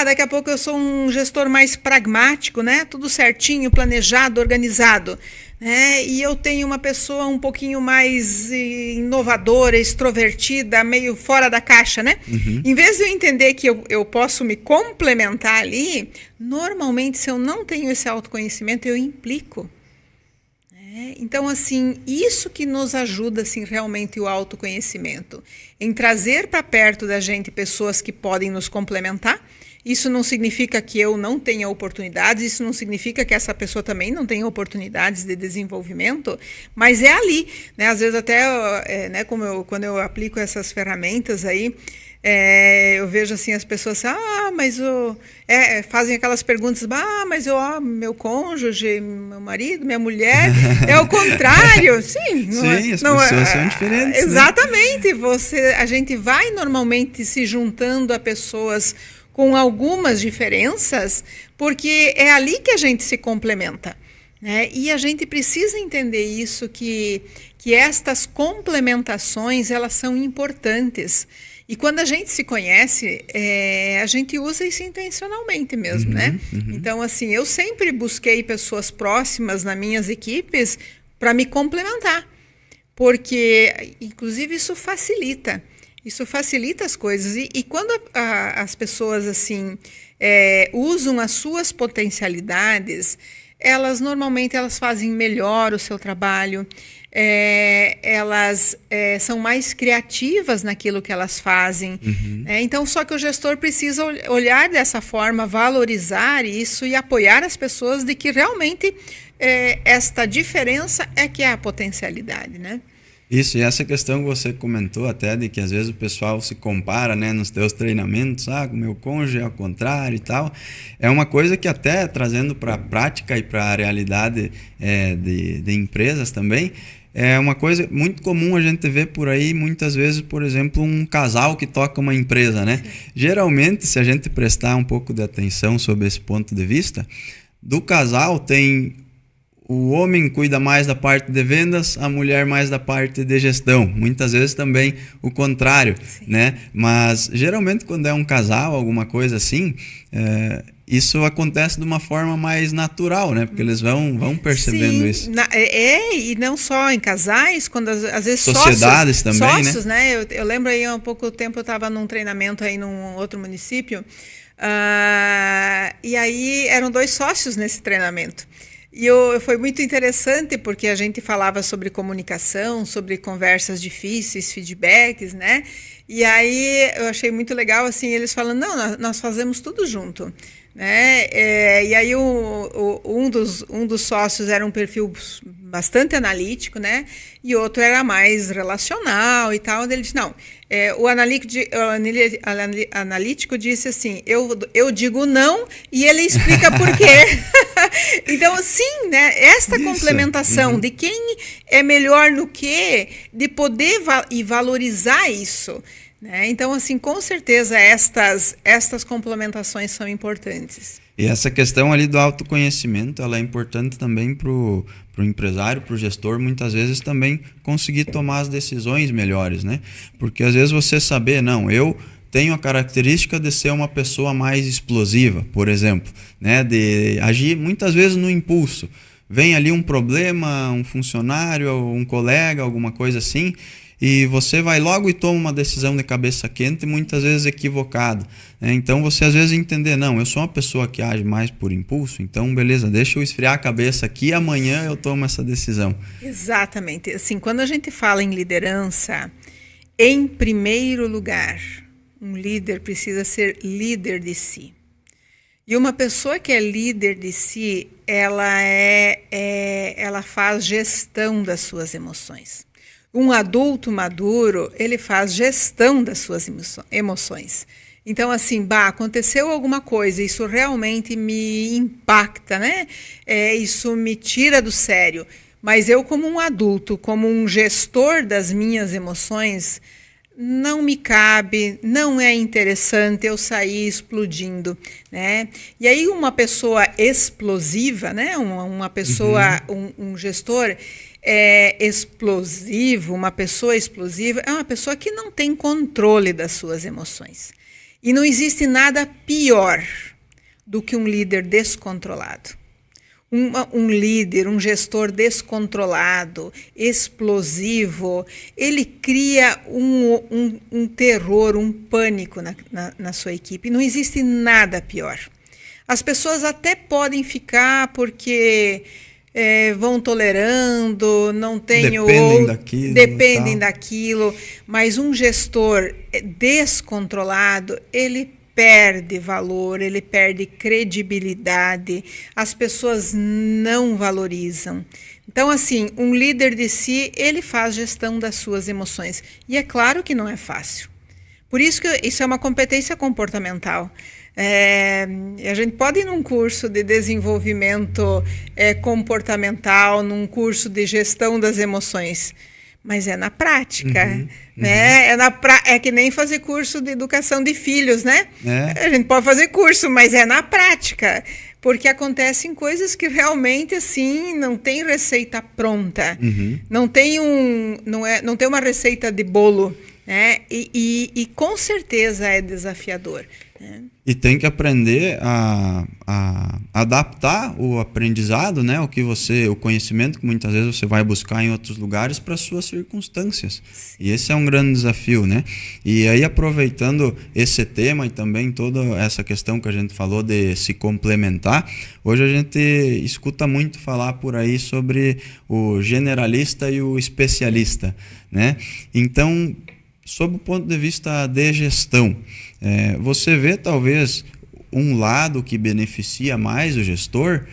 [SPEAKER 2] Daqui a pouco eu sou um gestor mais pragmático, né? Tudo certinho, planejado, organizado. Né? E eu tenho uma pessoa um pouquinho mais inovadora, extrovertida, meio fora da caixa, né? Em vez de eu entender que eu posso me complementar ali, normalmente, se eu não tenho esse autoconhecimento, eu implico. Então, assim, isso que nos ajuda, assim, realmente o autoconhecimento, em trazer para perto da gente pessoas que podem nos complementar. Isso não significa que eu não tenha oportunidades, isso não significa que essa pessoa também não tenha oportunidades de desenvolvimento, mas é ali, né? Às vezes até, né, quando eu aplico essas ferramentas aí, eu vejo assim as pessoas fazem aquelas perguntas, mas meu cônjuge, meu marido, minha mulher, é o contrário. Sim,
[SPEAKER 1] as pessoas são diferentes.
[SPEAKER 2] Exatamente, né? A gente vai normalmente se juntando a pessoas com algumas diferenças, porque é ali que a gente se complementa. Né? E a gente precisa entender isso, que estas complementações, elas são importantes. E quando a gente se conhece, a gente usa isso intencionalmente mesmo, né? Então, assim, eu sempre busquei pessoas próximas nas minhas equipes para me complementar, porque, inclusive, isso facilita as coisas. E quando as pessoas, assim, usam as suas potencialidades, elas normalmente fazem melhor o seu trabalho, elas são mais criativas naquilo que elas fazem. Então, só que o gestor precisa olhar dessa forma, valorizar isso e apoiar as pessoas de que realmente esta diferença é que é a potencialidade, né?
[SPEAKER 1] Isso, e essa questão que você comentou até, de que às vezes o pessoal se compara, né, nos teus treinamentos, o meu cônjuge é ao contrário e tal, é uma coisa que até trazendo para a prática e para a realidade de empresas também, é uma coisa muito comum a gente ver por aí, muitas vezes, por exemplo, um casal que toca uma empresa, né? Geralmente, se a gente prestar um pouco de atenção sobre esse ponto de vista, do casal tem... O homem cuida mais da parte de vendas, a mulher mais da parte de gestão. Muitas vezes também o contrário, né? Mas geralmente quando é um casal, alguma coisa assim, isso acontece de uma forma mais natural, né? Porque eles vão percebendo isso.
[SPEAKER 2] E não só em casais, quando às vezes
[SPEAKER 1] sociedades
[SPEAKER 2] sócios,
[SPEAKER 1] né?
[SPEAKER 2] Eu lembro aí há pouco tempo eu estava num treinamento aí num outro município, e aí eram 2 sócios nesse treinamento. E foi muito interessante porque a gente falava sobre comunicação, sobre conversas difíceis, feedbacks, né? E aí eu achei muito legal, assim, eles falando, não, nós fazemos tudo junto, né? E aí um dos sócios era um perfil bastante analítico, né? E outro era mais relacional e tal. Ele disse, não, o analítico disse assim, eu digo não e ele explica por quê. Então, sim, né? Esta complementação de quem é melhor no quê, de poder valorizar isso. Né? Então, assim, com certeza estas complementações são importantes.
[SPEAKER 1] E essa questão ali do autoconhecimento, ela é importante também para o empresário, para o gestor, muitas vezes também conseguir tomar as decisões melhores, né? Porque às vezes você saber, não, eu tenho a característica de ser uma pessoa mais explosiva, por exemplo, né? De agir muitas vezes no impulso. Vem ali um problema, um funcionário, um colega, alguma coisa assim, e você vai logo e toma uma decisão de cabeça quente, muitas vezes equivocada, né? Então você às vezes entender, não, eu sou uma pessoa que age mais por impulso, então beleza, deixa eu esfriar a cabeça aqui, amanhã eu tomo essa decisão.
[SPEAKER 2] Exatamente. Assim, quando a gente fala em liderança, em primeiro lugar, um líder precisa ser líder de si. E uma pessoa que é líder de si, ela faz gestão das suas emoções. Um adulto maduro, ele faz gestão das suas emoções. Então, assim, aconteceu alguma coisa, isso realmente me impacta, né? Isso me tira do sério. Mas eu, como um adulto, como um gestor das minhas emoções, não me cabe, não é interessante eu sair explodindo, né? E aí uma pessoa explosiva, né? Uma pessoa, um gestor explosivo, uma pessoa explosiva é uma pessoa que não tem controle das suas emoções. E não existe nada pior do que um líder descontrolado. Um líder, um gestor descontrolado, explosivo, ele cria um terror, um pânico na sua equipe. Não existe nada pior. As pessoas até podem ficar porque vão tolerando, não tem dependem daquilo, mas um gestor descontrolado, ele perde valor, ele perde credibilidade, as pessoas não valorizam. Então, assim, um líder de si, ele faz gestão das suas emoções. E é claro que não é fácil. Por isso que isso é uma competência comportamental. A gente pode ir num curso de desenvolvimento comportamental, num curso de gestão das emoções, mas é na prática, né? É que nem fazer curso de educação de filhos, né? A gente pode fazer curso, mas é na prática, porque acontecem coisas que realmente assim não tem receita pronta, não tem uma receita de bolo, né? E com certeza é desafiador, né?
[SPEAKER 1] E tem que aprender a adaptar o aprendizado, né? O conhecimento que muitas vezes você vai buscar em outros lugares para suas circunstâncias. E esse é um grande desafio, né? E aí, aproveitando esse tema e também toda essa questão que a gente falou de se complementar, hoje a gente escuta muito falar por aí sobre o generalista e o especialista, né? Então, sob o ponto de vista de gestão, você vê talvez um lado que beneficia mais o gestor?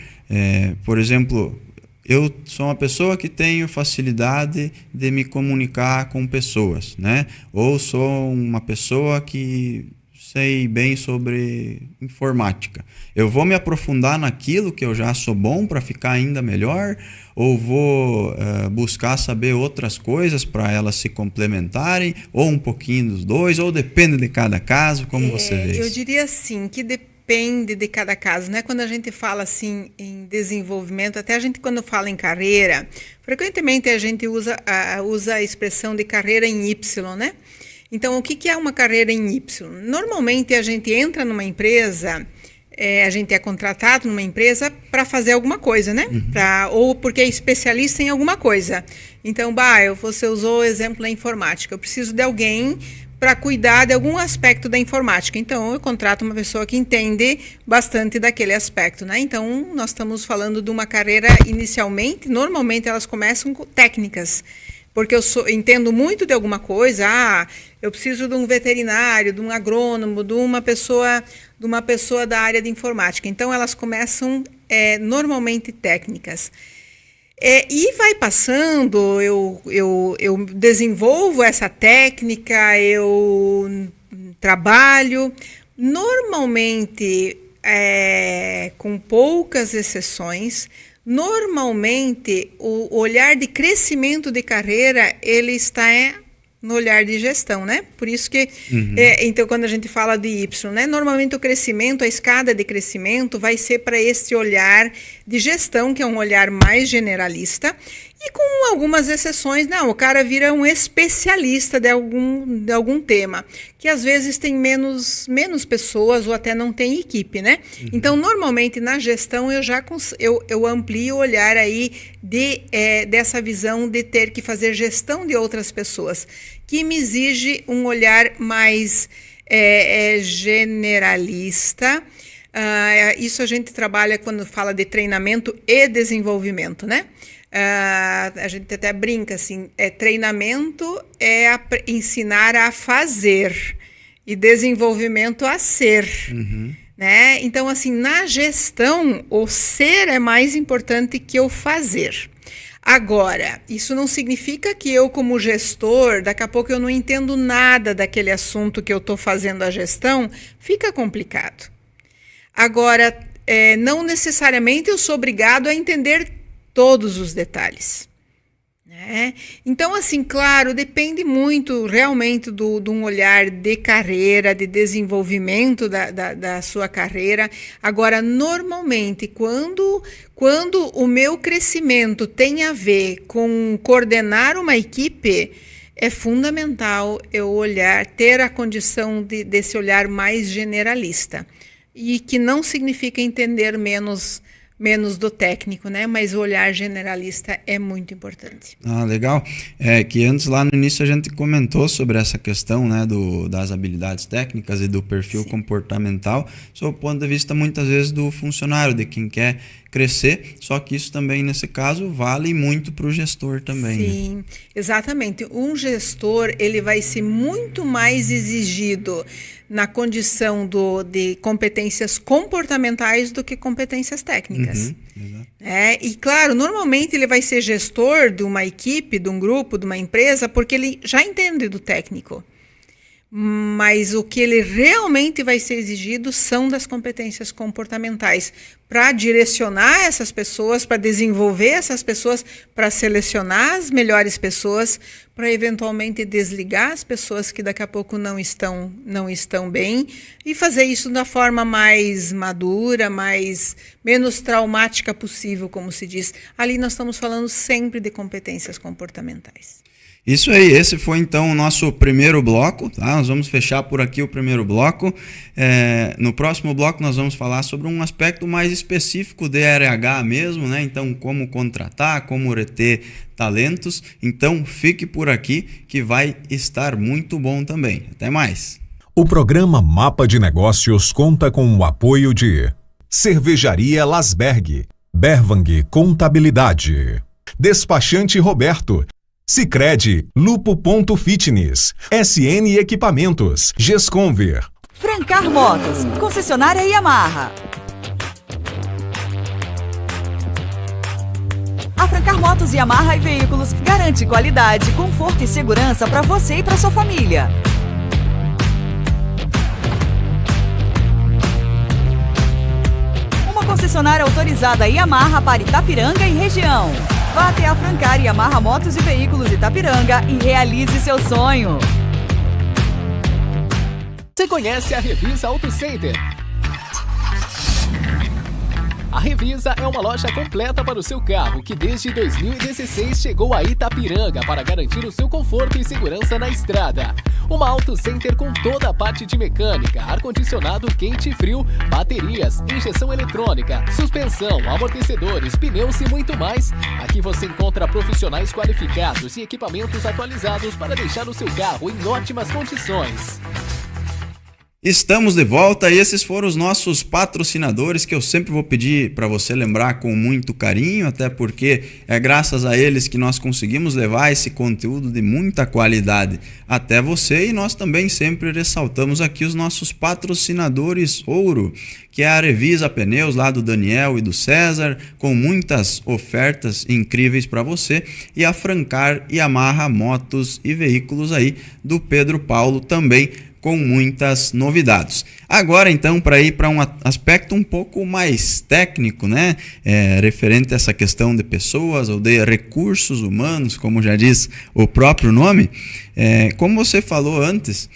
[SPEAKER 1] Por exemplo, eu sou uma pessoa que tenho facilidade de me comunicar com pessoas, né? Ou sou uma pessoa que sei bem sobre informática. Eu vou me aprofundar naquilo que eu já sou bom para ficar ainda melhor? Ou vou buscar saber outras coisas para elas se complementarem? Ou um pouquinho dos dois? Ou depende de cada caso? Como você vê isso?
[SPEAKER 2] Eu diria assim, que depende de cada caso, né? Quando a gente fala assim em desenvolvimento, até a gente quando fala em carreira, frequentemente a gente usa a expressão de carreira em Y, né? Então, o que é uma carreira em Y? Normalmente, a gente entra numa empresa, a gente é contratado numa empresa para fazer alguma coisa, né? Ou porque é especialista em alguma coisa. Então, você usou o exemplo da informática. Eu preciso de alguém para cuidar de algum aspecto da informática. Então, eu contrato uma pessoa que entende bastante daquele aspecto, né? Então, nós estamos falando de uma carreira inicialmente, normalmente elas começam com técnicas. Porque eu entendo muito de alguma coisa, eu preciso de um veterinário, de um agrônomo, de uma pessoa da área de informática. Então, elas começam normalmente técnicas. E vai passando, eu desenvolvo essa técnica, eu trabalho, normalmente, com poucas exceções. Normalmente, o olhar de crescimento de carreira, ele está no olhar de gestão, né? Por isso que, então, quando a gente fala de Y, né? Normalmente o crescimento, a escada de crescimento vai ser para esse olhar de gestão, que é um olhar mais generalista. E com algumas exceções, não, o cara vira um especialista de algum tema, que às vezes tem menos pessoas ou até não tem equipe, né? Então, normalmente, na gestão, eu amplio o olhar aí dessa visão de ter que fazer gestão de outras pessoas, que me exige um olhar mais generalista. Isso a gente trabalha quando fala de treinamento e desenvolvimento, né? A gente até brinca assim, treinamento é ensinar a fazer e desenvolvimento a ser, né? Então, assim, na gestão, o ser é mais importante que o fazer. Agora, isso não significa que eu, como gestor, daqui a pouco eu não entendo nada daquele assunto que eu estou fazendo a gestão, fica complicado. Agora, não necessariamente eu sou obrigado a entender todos os detalhes, né? Então, assim, claro, depende muito realmente de um olhar de carreira, de desenvolvimento da sua carreira. Agora, normalmente, quando o meu crescimento tem a ver com coordenar uma equipe, é fundamental eu ter a condição desse olhar mais generalista. E que não significa entender menos do técnico, né? Mas o olhar generalista é muito importante.
[SPEAKER 1] Legal. Que antes, lá no início, a gente comentou sobre essa questão, né, das habilidades técnicas e do perfil comportamental, sob o ponto de vista, muitas vezes, do funcionário, de quem quer crescer, só que isso também, nesse caso, vale muito para o gestor também.
[SPEAKER 2] Sim, né? Exatamente. Um gestor, ele vai ser muito mais exigido na condição de competências comportamentais do que competências técnicas. E, claro, normalmente ele vai ser gestor de uma equipe, de um grupo, de uma empresa, porque ele já entende do técnico. Mas o que ele realmente vai ser exigido são das competências comportamentais, para direcionar essas pessoas, para desenvolver essas pessoas, para selecionar as melhores pessoas, para eventualmente desligar as pessoas que daqui a pouco não estão bem, e fazer isso da forma mais madura, menos traumática possível, como se diz. Ali nós estamos falando sempre de competências comportamentais.
[SPEAKER 1] Isso aí, esse foi então o nosso primeiro bloco, tá? Nós vamos fechar por aqui o primeiro bloco. No próximo bloco nós vamos falar sobre um aspecto mais específico de RH mesmo, né? Então, como contratar, como reter talentos. Então, fique por aqui que vai estar muito bom também. Até mais.
[SPEAKER 3] O programa Mapa de Negócios conta com o apoio de Cervejaria Lasberg, Bervang Contabilidade, Despachante Roberto, Sicredi, Lupo.Fitness, SN Equipamentos, Gesconver,
[SPEAKER 4] Francar Motos, concessionária Yamaha. A Francar Motos, Yamaha e Veículos garante qualidade, conforto e segurança para você e para sua família. Uma concessionária autorizada Yamaha para Itapiranga e região. Vá até a Francar Yamaha Motos e Veículos Itapiranga e realize seu sonho.
[SPEAKER 5] Você conhece a Revisa Auto Center? A Revisa é uma loja completa para o seu carro que desde 2016 chegou a Itapiranga para garantir o seu conforto e segurança na estrada. Uma Auto Center com toda a parte de mecânica, ar-condicionado quente e frio, baterias, injeção eletrônica, suspensão, amortecedores, pneus e muito mais. Aqui você encontra profissionais qualificados e equipamentos atualizados para deixar o seu carro em ótimas condições.
[SPEAKER 1] Estamos de volta e esses foram os nossos patrocinadores que eu sempre vou pedir para você lembrar com muito carinho, até porque é graças a eles que nós conseguimos levar esse conteúdo de muita qualidade até você, e nós também sempre ressaltamos aqui os nossos patrocinadores ouro, que é a Revisa Pneus lá do Daniel e do César, com muitas ofertas incríveis para você, e a Francar Yamaha Motos e Veículos aí do Pedro Paulo também, com muitas novidades. Agora, então, para ir para um aspecto um pouco mais técnico, né? Referente a essa questão de pessoas ou de recursos humanos, como já diz o próprio nome, como você falou antes,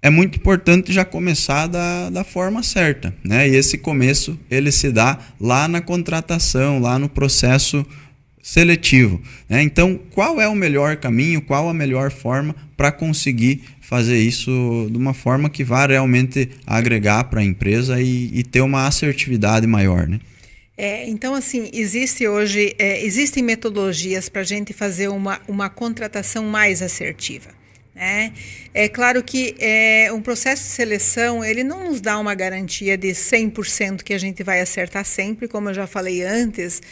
[SPEAKER 1] é muito importante já começar da forma certa, né? E esse começo, ele se dá lá na contratação, lá no processo seletivo, né? Então, qual é o melhor caminho, qual a melhor forma para conseguir fazer isso de uma forma que vá realmente agregar para a empresa e ter uma assertividade maior, né?
[SPEAKER 2] Então, assim, existem metodologias para a gente fazer uma contratação mais assertiva, né? É claro que um processo de seleção, ele não nos dá uma garantia de 100% que a gente vai acertar sempre, como eu já falei antes,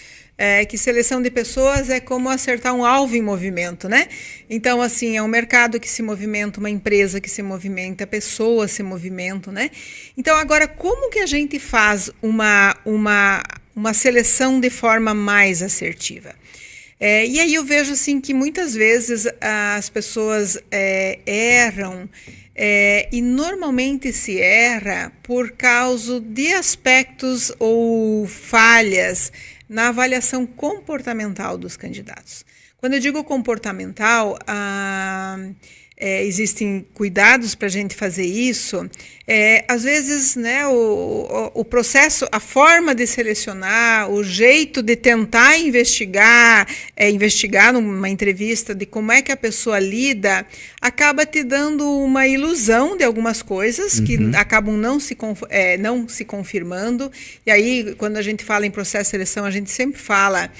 [SPEAKER 2] que seleção de pessoas é como acertar um alvo em movimento, né? Então, assim, é um mercado que se movimenta, uma empresa que se movimenta, pessoas se movimentam, né? Então, agora, como que a gente faz uma seleção de forma mais assertiva? E aí eu vejo assim que muitas vezes as pessoas erram, e normalmente se erra por causa de aspectos ou falhas na avaliação comportamental dos candidatos. Quando eu digo comportamental, existem cuidados para a gente fazer isso. Às vezes, né, o processo, a forma de selecionar, o jeito de tentar investigar numa entrevista de como é que a pessoa lida, acaba te dando uma ilusão de algumas coisas que acabam não se confirmando. E aí, quando a gente fala em processo de seleção, a gente sempre fala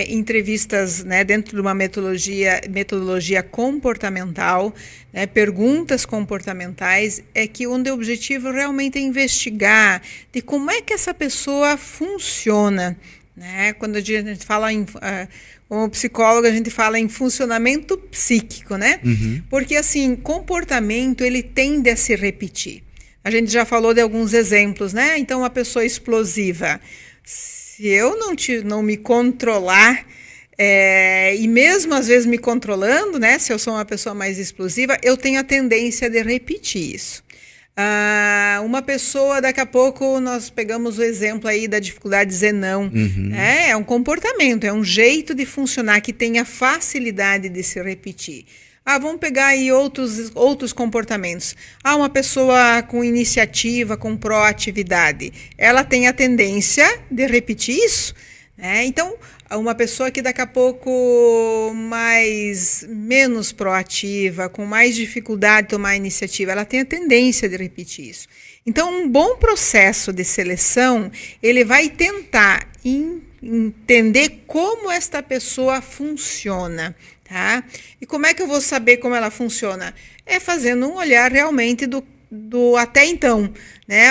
[SPEAKER 2] entrevistas, né, dentro de uma metodologia comportamental, né, perguntas comportamentais, onde o objetivo realmente é investigar de como é que essa pessoa funciona, né? Quando a gente fala como psicólogo, a gente fala em funcionamento psíquico, né? Porque, assim, comportamento, ele tende a se repetir. A gente já falou de alguns exemplos, né? Então, uma pessoa explosiva, se eu não me controlar, e mesmo às vezes me controlando, né, se eu sou uma pessoa mais explosiva, eu tenho a tendência de repetir isso. Uma pessoa, daqui a pouco nós pegamos o exemplo aí da dificuldade de dizer não, né? É um comportamento, é um jeito de funcionar que tem a facilidade de se repetir. Vamos pegar aí outros comportamentos. Uma pessoa com iniciativa, com proatividade, ela tem a tendência de repetir isso, né? Então, uma pessoa que daqui a pouco menos proativa, com mais dificuldade de tomar iniciativa, ela tem a tendência de repetir isso. Então, um bom processo de seleção, ele vai tentar entender como esta pessoa funciona. Tá? E como é que eu vou saber como ela funciona? Fazendo um olhar realmente do até então, né?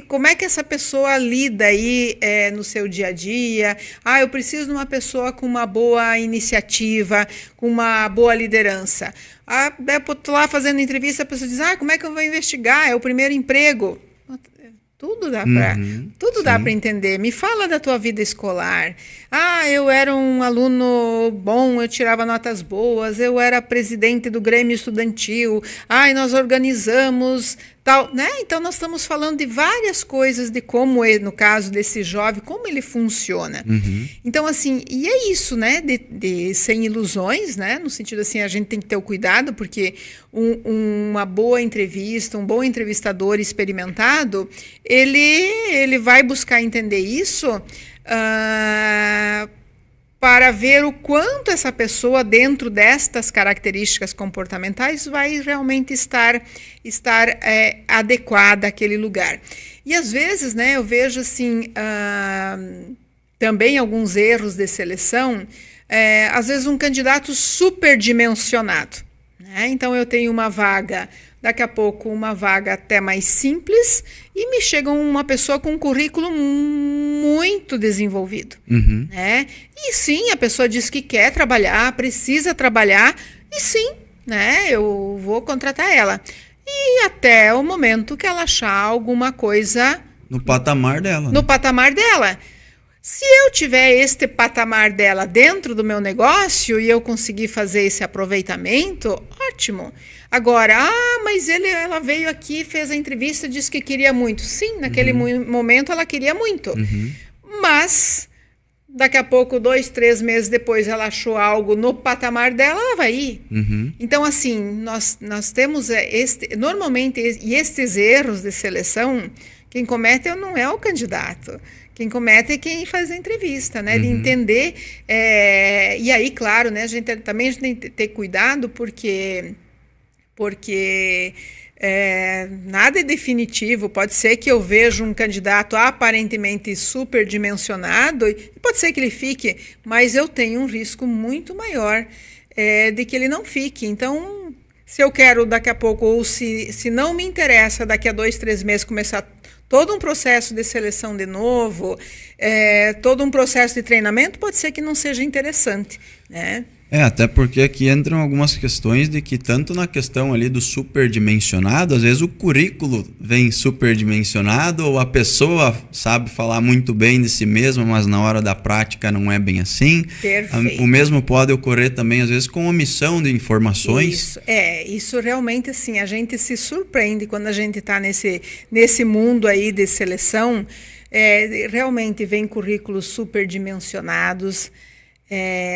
[SPEAKER 2] Como é que essa pessoa lida aí no seu dia a dia? Eu preciso de uma pessoa com uma boa iniciativa, com uma boa liderança. Eu estou lá fazendo entrevista, a pessoa diz, como é que eu vou investigar? É o primeiro emprego. Tudo dá para entender. Me fala da tua vida escolar. Eu era um aluno bom, eu tirava notas boas, eu era presidente do Grêmio Estudantil, nós organizamos, tal, né? Então, nós estamos falando de várias coisas, de como, no caso desse jovem, como ele funciona. Então, assim, e é isso, né? De sem ilusões, né? No sentido assim, a gente tem que ter o cuidado, porque uma boa entrevista, um bom entrevistador experimentado, ele vai buscar entender isso para ver o quanto essa pessoa, dentro destas características comportamentais, vai realmente estar adequada àquele lugar. E às vezes, né, eu vejo assim, também alguns erros de seleção, às vezes um candidato superdimensionado, né? Então eu tenho uma vaga, daqui a pouco uma vaga até mais simples, e me chega uma pessoa com um currículo muito desenvolvido, né? E sim, a pessoa diz que quer trabalhar, precisa trabalhar, e sim, né, eu vou contratar ela. E até o momento que ela achar alguma coisa
[SPEAKER 1] no patamar dela.
[SPEAKER 2] No patamar dela. Se eu tiver este patamar dela dentro do meu negócio e eu conseguir fazer esse aproveitamento, ótimo. Agora, mas ela veio aqui, fez a entrevista, disse que queria muito. Sim, naquele momento ela queria muito. Mas, daqui a pouco, 2, 3 meses depois, ela achou algo no patamar dela, ela vai ir. Então, assim, nós temos normalmente, e estes erros de seleção, quem comete não é o candidato. Quem comete é quem faz a entrevista, né? De entender. E aí, claro, né? A gente tem que ter cuidado porque nada é definitivo. Pode ser que eu veja um candidato aparentemente superdimensionado e pode ser que ele fique, mas eu tenho um risco muito maior de que ele não fique. Então, se eu quero daqui a pouco, ou se não me interessa daqui a 2, 3 meses começar todo um processo de seleção de novo, todo um processo de treinamento, pode ser que não seja interessante, né?
[SPEAKER 1] Até porque aqui entram algumas questões de que tanto na questão ali do superdimensionado, às vezes o currículo vem superdimensionado ou a pessoa sabe falar muito bem de si mesma, mas na hora da prática não é bem assim.
[SPEAKER 2] Perfeito.
[SPEAKER 1] O mesmo pode ocorrer também, às vezes, com omissão de informações.
[SPEAKER 2] Isso realmente, assim, a gente se surpreende quando a gente está nesse mundo aí de seleção. Realmente vem currículos superdimensionados,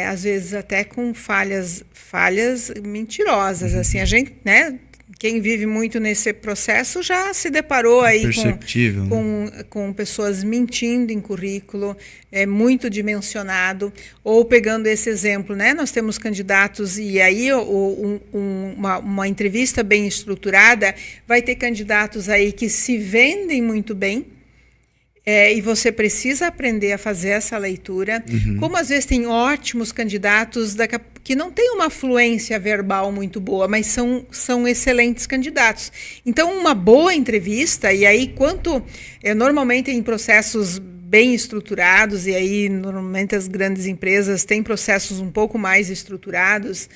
[SPEAKER 2] às vezes até com falhas mentirosas, assim, a gente, né, quem vive muito nesse processo já se deparou aí com pessoas mentindo em currículo, muito dimensionado, ou pegando esse exemplo, né, nós temos candidatos e aí uma entrevista bem estruturada vai ter candidatos aí que se vendem muito bem, e você precisa aprender a fazer essa leitura. Como às vezes tem ótimos candidatos que não têm uma fluência verbal muito boa, mas são excelentes candidatos. Então, uma boa entrevista, e aí normalmente em processos bem estruturados, e aí normalmente as grandes empresas têm processos um pouco mais estruturados,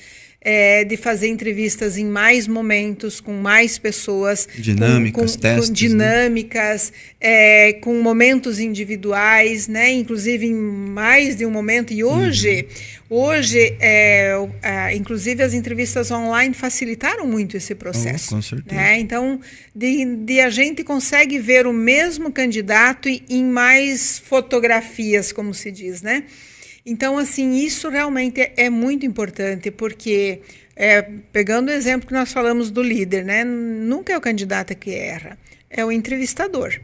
[SPEAKER 2] de fazer entrevistas em mais momentos, com mais pessoas.
[SPEAKER 1] Dinâmicas, testes.
[SPEAKER 2] Com dinâmicas, né? Com momentos individuais, né? Inclusive em mais de um momento. E hoje inclusive as entrevistas online facilitaram muito esse processo.
[SPEAKER 1] Com certeza.
[SPEAKER 2] Né? Então, a gente consegue ver o mesmo candidato em mais fotografias, como se diz, né? Então, assim, isso realmente é muito importante, porque, pegando o exemplo que nós falamos do líder, né? Nunca é o candidato que erra, é o entrevistador.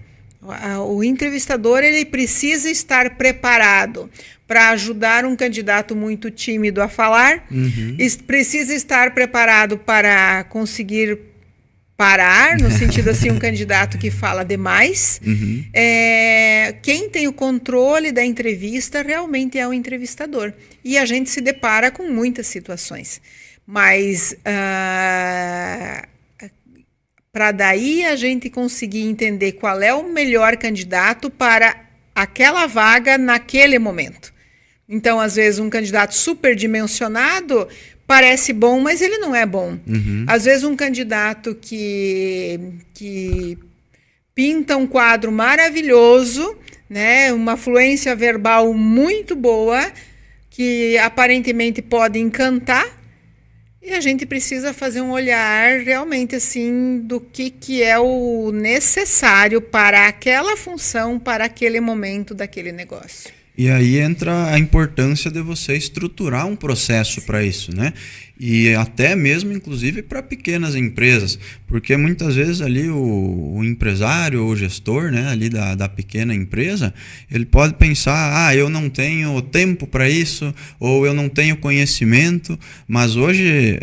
[SPEAKER 2] O entrevistador, ele precisa estar preparado para ajudar um candidato muito tímido a falar, precisa estar preparado para conseguir parar, no sentido assim, um candidato que fala demais. Quem tem o controle da entrevista realmente é o entrevistador. E a gente se depara com muitas situações. Mas para daí a gente conseguir entender qual é o melhor candidato para aquela vaga naquele momento. Então, às vezes, um candidato superdimensionado parece bom, mas ele não é bom. Às vezes um candidato que pinta um quadro maravilhoso, né, uma fluência verbal muito boa, que aparentemente pode encantar, e a gente precisa fazer um olhar realmente assim do que é o necessário para aquela função, para aquele momento daquele negócio.
[SPEAKER 1] E aí entra a importância de você estruturar um processo para isso, né? E até mesmo, inclusive, para pequenas empresas, porque muitas vezes ali o empresário ou o gestor, né, ali da pequena empresa, ele pode pensar, eu não tenho tempo para isso, ou eu não tenho conhecimento, mas hoje,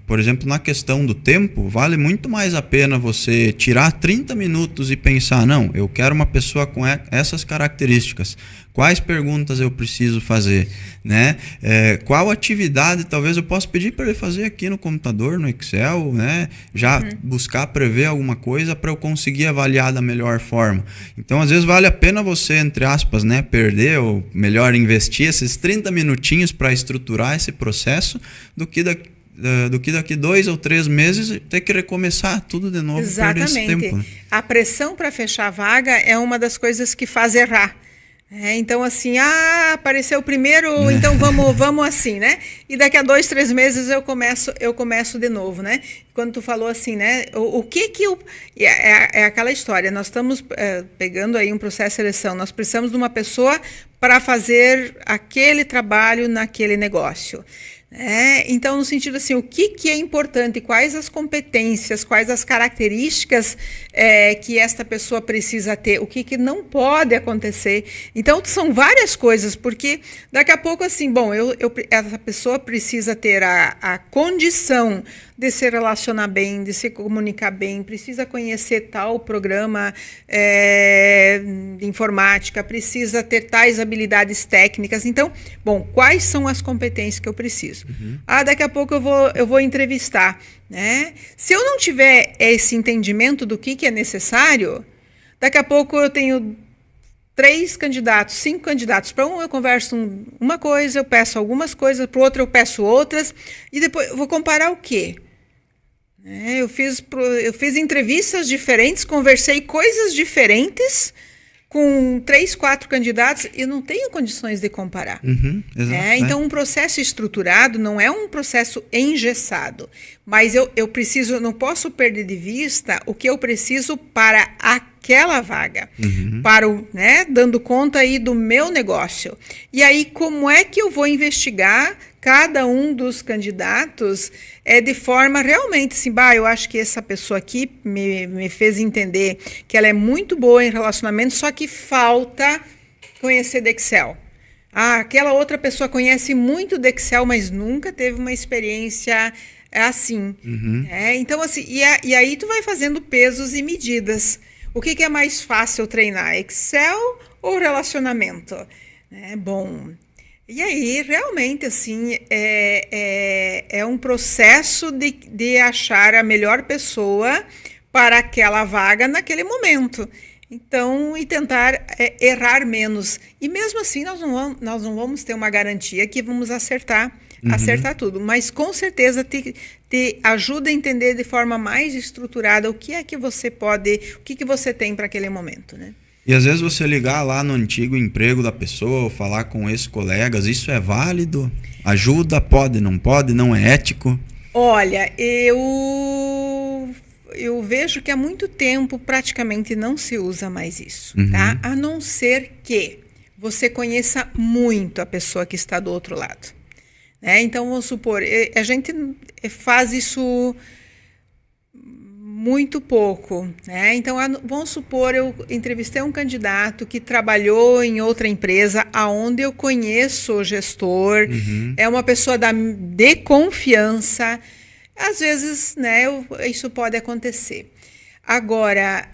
[SPEAKER 1] por exemplo, na questão do tempo, vale muito mais a pena você tirar 30 minutos e pensar, não, eu quero uma pessoa com essas características. Quais perguntas eu preciso fazer, né? Qual atividade talvez eu possa pedir para ele fazer aqui no computador, no Excel, né? Já buscar prever alguma coisa para eu conseguir avaliar da melhor forma. Então, às vezes vale a pena você, entre aspas, né, perder ou melhor investir esses 30 minutinhos para estruturar esse processo do que daqui 2 ou 3 meses ter que recomeçar tudo de novo.
[SPEAKER 2] Exatamente.
[SPEAKER 1] Perder esse tempo, né?
[SPEAKER 2] A pressão para fechar a vaga é uma das coisas que faz errar. Então, assim, apareceu primeiro, então vamos assim, né? E daqui a 2, 3 meses eu começo de novo, né? Quando tu falou assim, né? O que eu... É aquela história, nós estamos pegando aí um processo de seleção, nós precisamos de uma pessoa para fazer aquele trabalho naquele negócio. Então, no sentido assim, o que é importante, quais as competências, quais as características que esta pessoa precisa ter, o que não pode acontecer. Então, são várias coisas, porque daqui a pouco, assim, bom, essa pessoa precisa ter a condição de se relacionar bem, de se comunicar bem, precisa conhecer tal programa de informática, precisa ter tais habilidades técnicas. Então, bom, quais são as competências que eu preciso? Daqui a pouco eu vou entrevistar, né? Se eu não tiver esse entendimento do que é necessário, daqui a pouco eu tenho 3 candidatos, 5 candidatos. Para um eu converso uma coisa, eu peço algumas coisas, para o outro eu peço outras, e depois eu vou comparar o quê? Eu fiz entrevistas diferentes, conversei coisas diferentes com 3, 4 candidatos e não tenho condições de comparar.
[SPEAKER 1] Exato,
[SPEAKER 2] então, um processo estruturado não é um processo engessado, mas eu não posso perder de vista o que eu preciso para aquela vaga, dando conta aí do meu negócio. E aí, como é que eu vou investigar cada um dos candidatos de forma realmente assim, eu acho que essa pessoa aqui me fez entender que ela é muito boa em relacionamento, só que falta conhecer de Excel. Aquela outra pessoa conhece muito de Excel, mas nunca teve uma experiência assim. Então, assim, e aí tu vai fazendo pesos e medidas. O que é mais fácil treinar, Excel ou relacionamento? Bom... E aí, realmente, assim, é um processo de achar a melhor pessoa para aquela vaga naquele momento. Então, e tentar errar menos. E mesmo assim, nós não vamos ter uma garantia que vamos acertar tudo. Mas, com certeza, te ajuda a entender de forma mais estruturada o que é que você pode, o que você tem para aquele momento, né?
[SPEAKER 1] E às vezes você ligar lá no antigo emprego da pessoa ou falar com ex-colegas, isso é válido? Ajuda? Pode, não é ético?
[SPEAKER 2] Olha, eu vejo que há muito tempo praticamente não se usa mais isso, tá? A não ser que você conheça muito a pessoa que está do outro lado. Então, vamos supor, a gente faz isso... muito pouco, né? Então, vamos supor, eu entrevistei um candidato que trabalhou em outra empresa, aonde eu conheço o gestor, é uma pessoa de confiança. Às vezes, né, isso pode acontecer. Agora,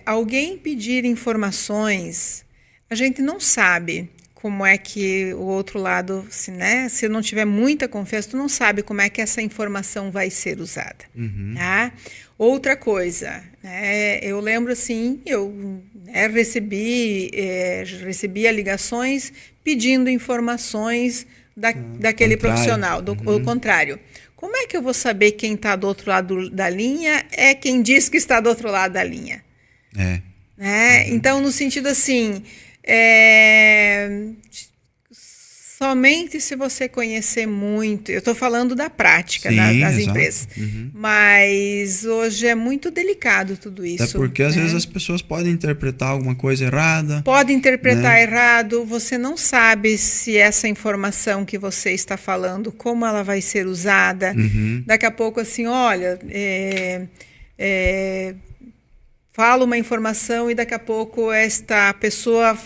[SPEAKER 2] alguém pedir informações, a gente não sabe como é que o outro lado, se não tiver muita confiança, tu não sabe como é que essa informação vai ser usada. Tá? Outra coisa, eu lembro assim, eu recebia ligações pedindo informações daquele profissional, o contrário. Como é que eu vou saber quem está do outro lado da linha é quem diz que está do outro lado da linha? Então, no sentido assim... somente se você conhecer muito, eu estou falando da prática das empresas, mas hoje é muito delicado tudo isso.
[SPEAKER 1] Até porque às vezes as pessoas podem interpretar alguma coisa errada.
[SPEAKER 2] Pode interpretar errado, você não sabe se essa informação que você está falando, como ela vai ser usada. Daqui a pouco assim, olha, fala uma informação e daqui a pouco esta pessoa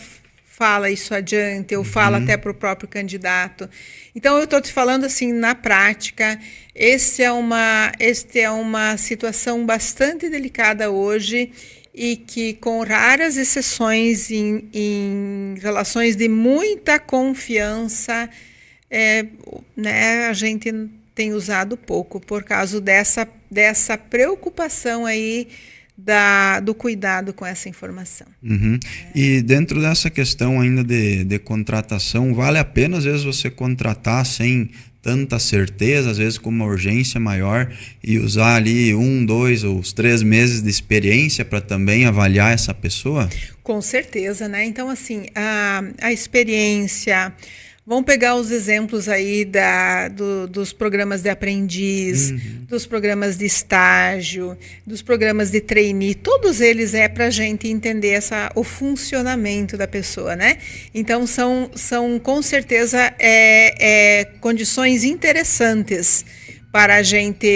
[SPEAKER 2] fala isso adiante, ou fala até para o próprio candidato. Então, eu estou te falando assim, na prática, este é uma situação bastante delicada hoje e que, com raras exceções em relações de muita confiança, a gente tem usado pouco por causa dessa preocupação aí do cuidado com essa informação.
[SPEAKER 1] E dentro dessa questão ainda de contratação, vale a pena às vezes você contratar sem tanta certeza, às vezes com uma urgência maior, e usar ali 1, 2 ou 3 meses de experiência para também avaliar essa pessoa?
[SPEAKER 2] Com certeza, né? Então, assim, a experiência, Vamos pegar os exemplos aí dos programas de aprendiz, dos programas de estágio, dos programas de trainee. Todos eles é para a gente entender o funcionamento da pessoa, né? Então, são com certeza condições interessantes para a gente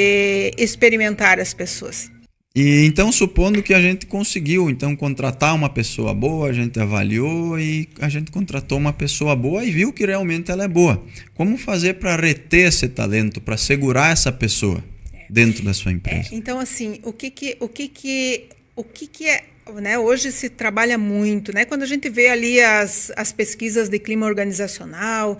[SPEAKER 2] experimentar as pessoas.
[SPEAKER 1] E então, supondo que a gente conseguiu contratar uma pessoa boa, a gente avaliou e a gente contratou uma pessoa boa e viu que realmente ela é boa. Como fazer para reter esse talento, para segurar essa pessoa dentro da sua empresa?
[SPEAKER 2] Então, assim, o que é, né? Hoje se trabalha muito, né? Quando a gente vê ali as pesquisas de clima organizacional,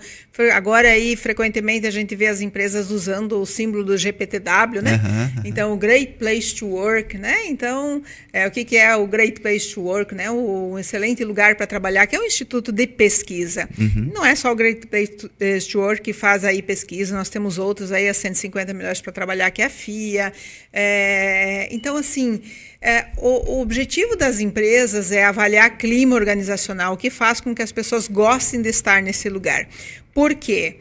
[SPEAKER 2] agora aí frequentemente a gente vê as empresas usando o símbolo do GPTW, né? Então, o Great Place to Work, né? Então, o que é o Great Place to Work, né? Um excelente lugar para trabalhar, que é um instituto de pesquisa. Não é só o Great Place to Work que faz aí pesquisa, nós temos outros aí, a 150 melhores para trabalhar, que é a FIA. Então, assim, o objetivo das empresas é avaliar clima organizacional, que faz com que as pessoas gostem de estar nesse lugar. Por quê?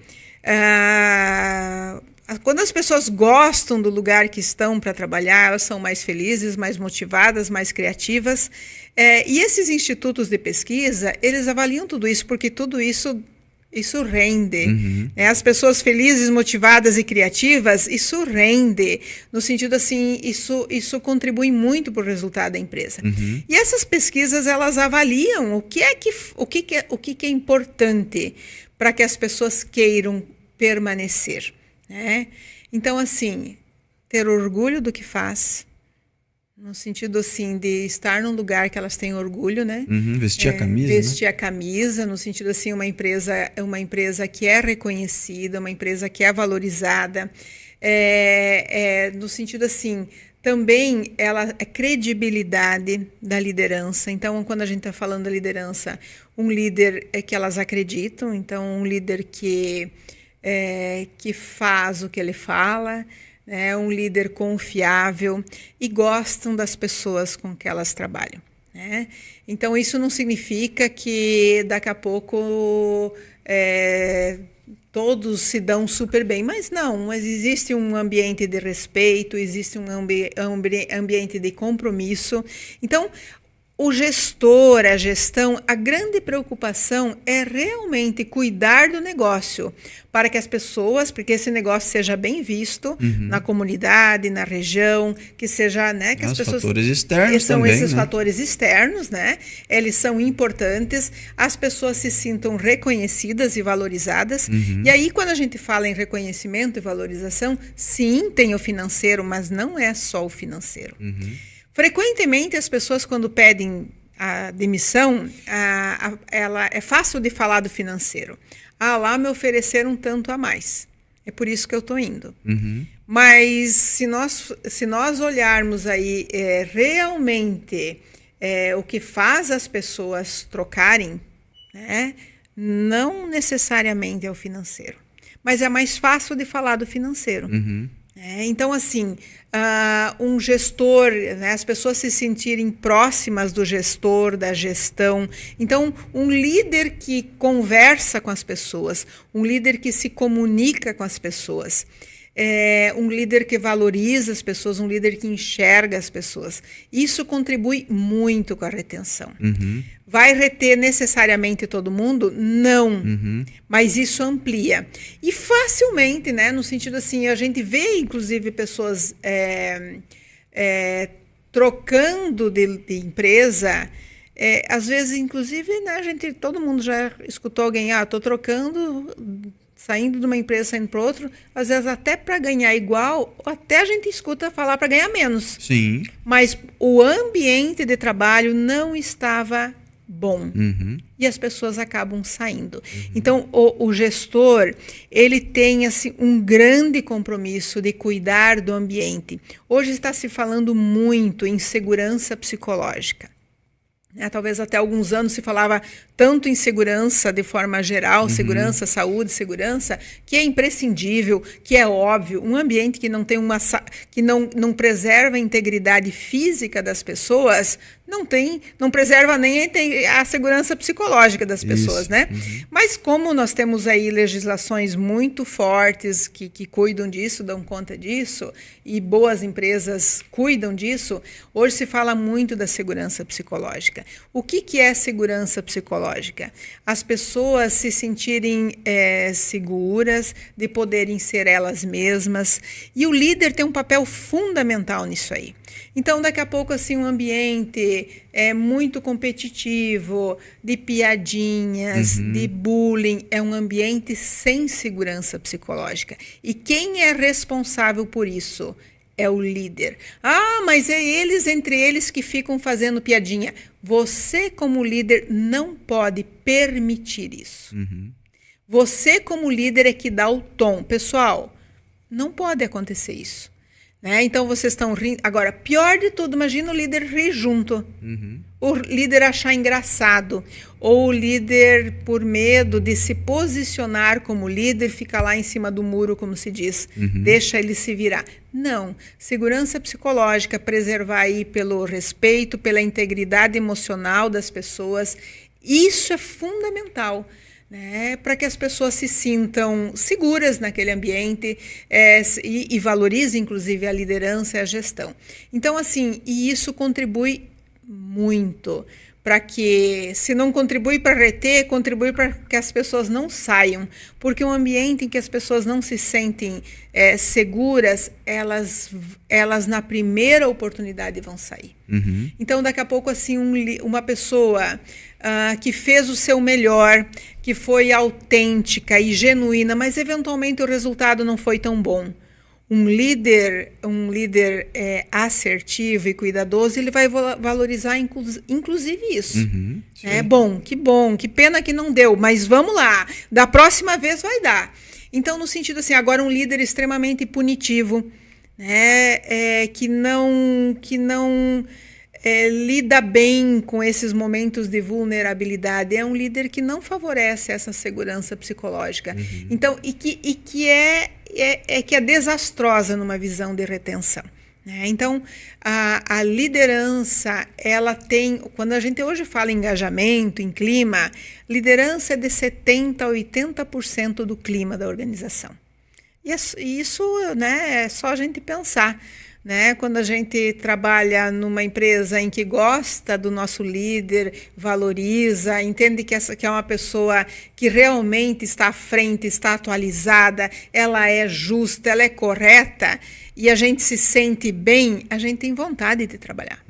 [SPEAKER 2] Quando as pessoas gostam do lugar que estão para trabalhar, elas são mais felizes, mais motivadas, mais criativas. E esses institutos de pesquisa, eles avaliam tudo isso, porque tudo isso rende. As pessoas felizes, motivadas e criativas, isso rende. No sentido assim, isso contribui muito para o resultado da empresa. E essas pesquisas, elas avaliam o que é importante para que as pessoas queiram permanecer, né? Então, assim, ter orgulho do que faz, no sentido assim de estar num lugar que elas têm orgulho, né?
[SPEAKER 1] Vestir a camisa.
[SPEAKER 2] Vestir a camisa, no sentido assim, uma empresa que é reconhecida, uma empresa que é valorizada, no sentido assim, também a credibilidade da liderança. Então, quando a gente está falando da liderança, um líder que elas acreditam, então um líder que faz o que ele fala, um líder confiável e gostam das pessoas com que elas trabalham, né? Então, isso não significa que daqui a pouco todos se dão super bem, mas existe um ambiente de respeito, existe um ambiente de compromisso. Então, o gestor, a gestão, a grande preocupação é realmente cuidar do negócio para que as pessoas, porque esse negócio seja bem visto na comunidade, na região, que seja, né, que as pessoas...
[SPEAKER 1] fatores externos
[SPEAKER 2] são
[SPEAKER 1] também,
[SPEAKER 2] esses
[SPEAKER 1] né?
[SPEAKER 2] fatores externos, né? Eles são importantes, as pessoas se sintam reconhecidas e valorizadas. E aí, quando a gente fala em reconhecimento e valorização, sim, tem o financeiro, mas não é só o financeiro. Frequentemente, as pessoas, quando pedem a demissão, é fácil de falar do financeiro. Lá me ofereceram tanto a mais. É por isso que eu estou indo. Mas se nós olharmos aí realmente o que faz as pessoas trocarem, né, não necessariamente é o financeiro. Mas é mais fácil de falar do financeiro. Então, assim, um gestor, né, as pessoas se sentirem próximas do gestor, da gestão. Então, um líder que conversa com as pessoas, um líder que se comunica com as pessoas, um líder que valoriza as pessoas, um líder que enxerga as pessoas. Isso contribui muito com a retenção. Vai reter necessariamente todo mundo? Não. Mas isso amplia. E facilmente, né, no sentido assim, a gente vê, inclusive, pessoas trocando de empresa. Às vezes, inclusive, né, todo mundo já escutou alguém, estou trocando, saindo de uma empresa, saindo para outra, às vezes até para ganhar igual, até a gente escuta falar para ganhar menos.
[SPEAKER 1] Sim.
[SPEAKER 2] Mas o ambiente de trabalho não estava bom. E as pessoas acabam saindo. Então, o gestor, ele tem assim, um grande compromisso de cuidar do ambiente. Hoje está se falando muito em segurança psicológica. Talvez até alguns anos se falava tanto em segurança de forma geral, segurança, saúde, segurança, que é imprescindível, que é óbvio. Um ambiente que não tem que não preserva a integridade física das pessoas, não preserva nem a segurança psicológica das pessoas, né? Mas como nós temos aí legislações muito fortes que cuidam disso, dão conta disso, e boas empresas cuidam disso, hoje se fala muito da segurança psicológica. O que é segurança psicológica? As pessoas se sentirem seguras, de poderem ser elas mesmas, e o líder tem um papel fundamental nisso aí. Então, daqui a pouco, assim, um ambiente muito competitivo, de piadinhas, de bullying, é um ambiente sem segurança psicológica. E quem é responsável por isso? É o líder. Ah, mas é entre eles que ficam fazendo piadinha. Você, como líder, não pode permitir isso. Você, como líder, é que dá o tom. Pessoal, não pode acontecer isso. Né? Então, vocês estão rindo. Agora, pior de tudo, imagina o líder rir junto. O líder achar engraçado. Ou o líder, por medo de se posicionar como líder, fica lá em cima do muro, como se diz. Deixa ele se virar. Não. Segurança psicológica, preservar aí pelo respeito, pela integridade emocional das pessoas. Isso é fundamental. Né, para que as pessoas se sintam seguras naquele ambiente e valorizem, inclusive, a liderança e a gestão. Então, assim, e isso contribui muito para que, se não contribui para reter, contribui para que as pessoas não saiam. Porque um ambiente em que as pessoas não se sentem seguras, elas na primeira oportunidade vão sair. Então, daqui a pouco, assim, uma pessoa que fez o seu melhor, que foi autêntica e genuína, mas eventualmente o resultado não foi tão bom. Um líder assertivo e cuidadoso, ele vai valorizar inclusive isso. Bom, que pena que não deu, mas vamos lá, da próxima vez vai dar. Então, no sentido assim, agora um líder extremamente punitivo, né, que não lida bem com esses momentos de vulnerabilidade, é um líder que não favorece essa segurança psicológica. Então, e que é desastrosa numa visão de retenção. Né? Então, a liderança, ela tem, quando a gente hoje fala em engajamento, em clima, liderança é de 70% a 80% do clima da organização. E isso, né, é só a gente pensar. Né? Quando a gente trabalha numa empresa em que gosta do nosso líder, valoriza, entende que é uma pessoa que realmente está à frente, está atualizada, ela é justa, ela é correta, e a gente se sente bem, a gente tem vontade de trabalhar.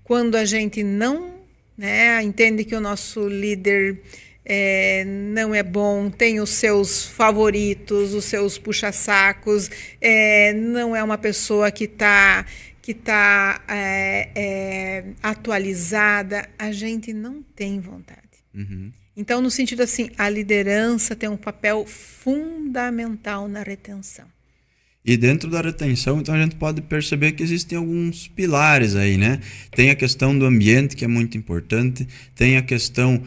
[SPEAKER 2] Quando a gente não, né, entende que o nosso líder não é bom, tem os seus favoritos, os seus puxa-sacos, não é uma pessoa que está atualizada, a gente não tem vontade. Então, no sentido assim, a liderança tem um papel fundamental na retenção.
[SPEAKER 1] E dentro da retenção, então, a gente pode perceber que existem alguns pilares aí, né? Tem a questão do ambiente, que é muito importante, tem a questão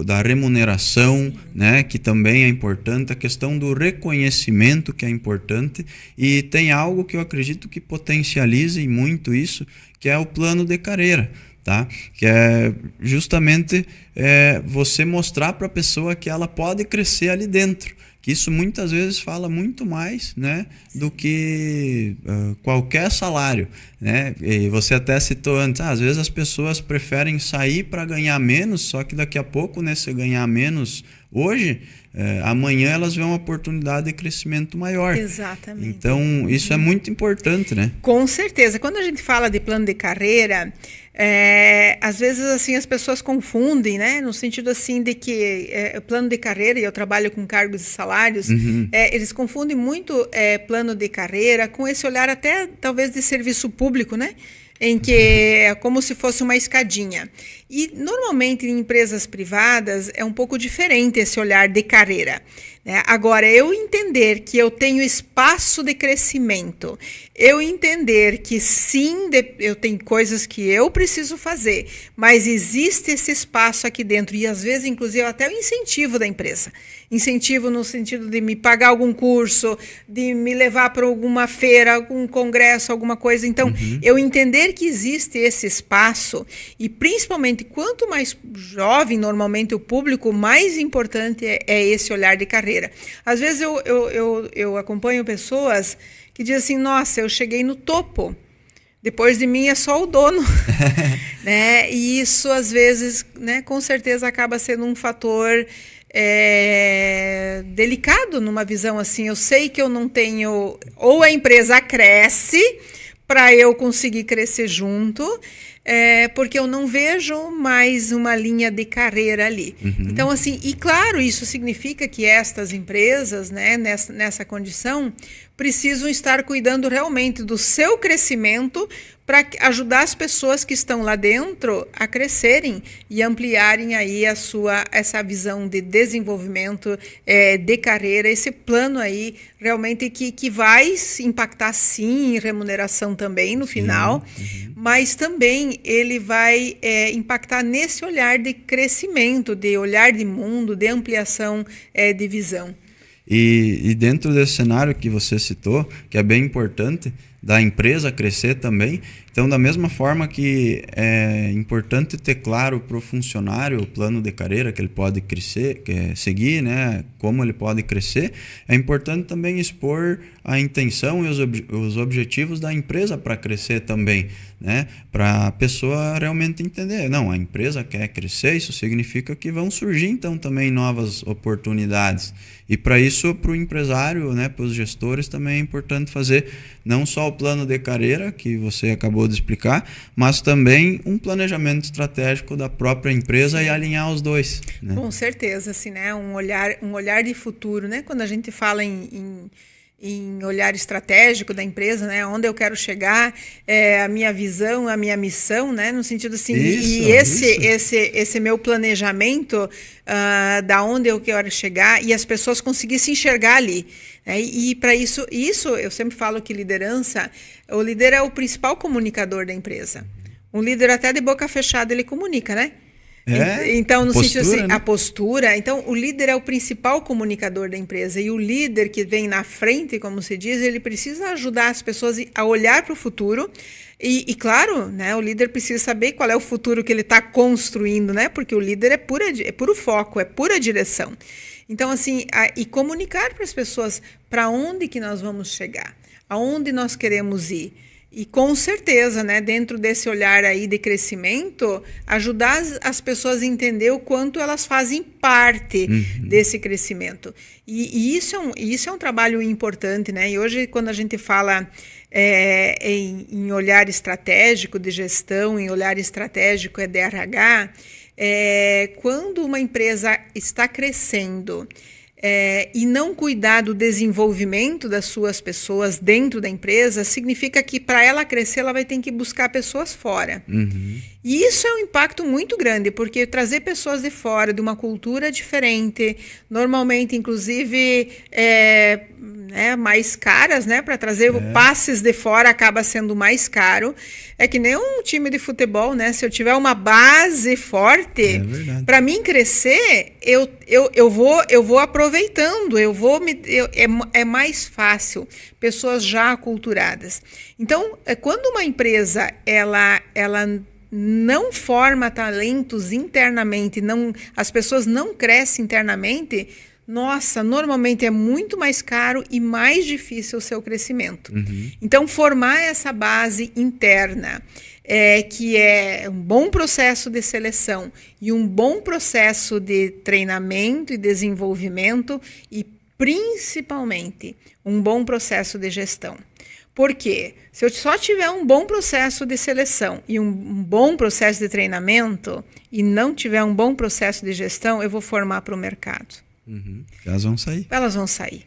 [SPEAKER 1] da remuneração, né? Que também é importante, a questão do reconhecimento, que é importante, e tem algo que eu acredito que potencialize muito isso, que é o plano de carreira. Tá? Que é justamente você mostrar para a pessoa que ela pode crescer ali dentro. Que isso muitas vezes fala muito mais, né, do que qualquer salário. Né? E você até citou antes, às vezes as pessoas preferem sair para ganhar menos, só que daqui a pouco, né, se ganhar menos hoje, amanhã elas vêem uma oportunidade de crescimento maior.
[SPEAKER 2] Exatamente.
[SPEAKER 1] Então, isso é muito importante, né?
[SPEAKER 2] Com certeza. Quando a gente fala de plano de carreira, às vezes assim as pessoas confundem, né, no sentido assim de que plano de carreira, e eu trabalho com cargos e salários, eles confundem muito plano de carreira com esse olhar até talvez de serviço público, né, em que é como se fosse uma escadinha. E normalmente em empresas privadas é um pouco diferente esse olhar de carreira. Agora, eu entender que eu tenho espaço de crescimento, eu entender que sim, eu tenho coisas que eu preciso fazer, mas existe esse espaço aqui dentro e às vezes, inclusive, até o incentivo da empresa. Incentivo no sentido de me pagar algum curso, de me levar para alguma feira, algum congresso, alguma coisa. Então, eu entender que existe esse espaço e principalmente quanto mais jovem, normalmente o público, mais importante é esse olhar de carreira. Às vezes eu acompanho pessoas que dizem assim, nossa, eu cheguei no topo, depois de mim é só o dono. Né? E isso às vezes, né, com certeza acaba sendo um fator delicado numa visão assim. Eu sei que eu não tenho, ou a empresa cresce para eu conseguir crescer junto, porque eu não vejo mais uma linha de carreira ali. Então, assim, e claro, isso significa que estas empresas, né, nessa condição, precisam estar cuidando realmente do seu crescimento para ajudar as pessoas que estão lá dentro a crescerem e ampliarem aí essa visão de desenvolvimento de carreira, esse plano aí realmente que vai impactar sim em remuneração também no final, mas também ele vai impactar nesse olhar de crescimento, de olhar de mundo, de ampliação de visão.
[SPEAKER 1] E dentro desse cenário que você citou, que é bem importante, da empresa crescer também, então da mesma forma que é importante ter claro para o funcionário o plano de carreira que ele pode crescer, seguir, né, como ele pode crescer, é importante também expor a intenção e os objetivos da empresa para crescer também, né, para a pessoa realmente entender, não, a empresa quer crescer, isso significa que vão surgir então também novas oportunidades. E para isso, para o empresário, né, para os gestores, também é importante fazer não só o plano de carreira, que você acabou de explicar, mas também um planejamento estratégico da própria empresa e alinhar os dois. Né?
[SPEAKER 2] Com certeza, assim, né? Um olhar de futuro, né? Quando a gente fala em olhar estratégico da empresa, né? Onde eu quero chegar, a minha visão, a minha missão, né? No sentido assim, esse meu planejamento da onde eu quero chegar e as pessoas conseguirem se enxergar ali. Né? E para isso eu sempre falo que o líder é o principal comunicador da empresa. Um líder até de boca fechada ele comunica, né? Então, no sentido assim, né? A postura. Então, o líder é o principal comunicador da empresa. E o líder que vem na frente, como se diz, ele precisa ajudar as pessoas a olhar para o futuro. E claro, né, o líder precisa saber qual é o futuro que ele está construindo, né? Porque o líder é puro foco, é pura direção. Então, assim, e comunicar para as pessoas para onde que nós vamos chegar, aonde nós queremos ir. E com certeza, né, dentro desse olhar aí de crescimento, ajudar as pessoas a entender o quanto elas fazem parte desse crescimento. E isso é um trabalho importante, né? E hoje, quando a gente fala em olhar estratégico de gestão, em olhar estratégico de RH, quando uma empresa está crescendo e não cuidar do desenvolvimento das suas pessoas dentro da empresa, significa que para ela crescer, ela vai ter que buscar pessoas fora. E isso é um impacto muito grande, porque trazer pessoas de fora, de uma cultura diferente, normalmente, inclusive, mais caras, né? Para trazer passes de fora acaba sendo mais caro. É que nem um time de futebol, né? Se eu tiver uma base forte, para mim crescer, eu vou aproveitando, é mais fácil. Pessoas já aculturadas. Então, quando uma empresa ela não forma talentos internamente, as pessoas não crescem internamente, nossa, normalmente é muito mais caro e mais difícil o seu crescimento. Então, formar essa base interna, que é um bom processo de seleção e um bom processo de treinamento e desenvolvimento e, principalmente, um bom processo de gestão. Porque se eu só tiver um bom processo de seleção e um bom processo de treinamento e não tiver um bom processo de gestão, eu vou formar para o mercado.
[SPEAKER 1] Elas vão sair.
[SPEAKER 2] Elas vão sair.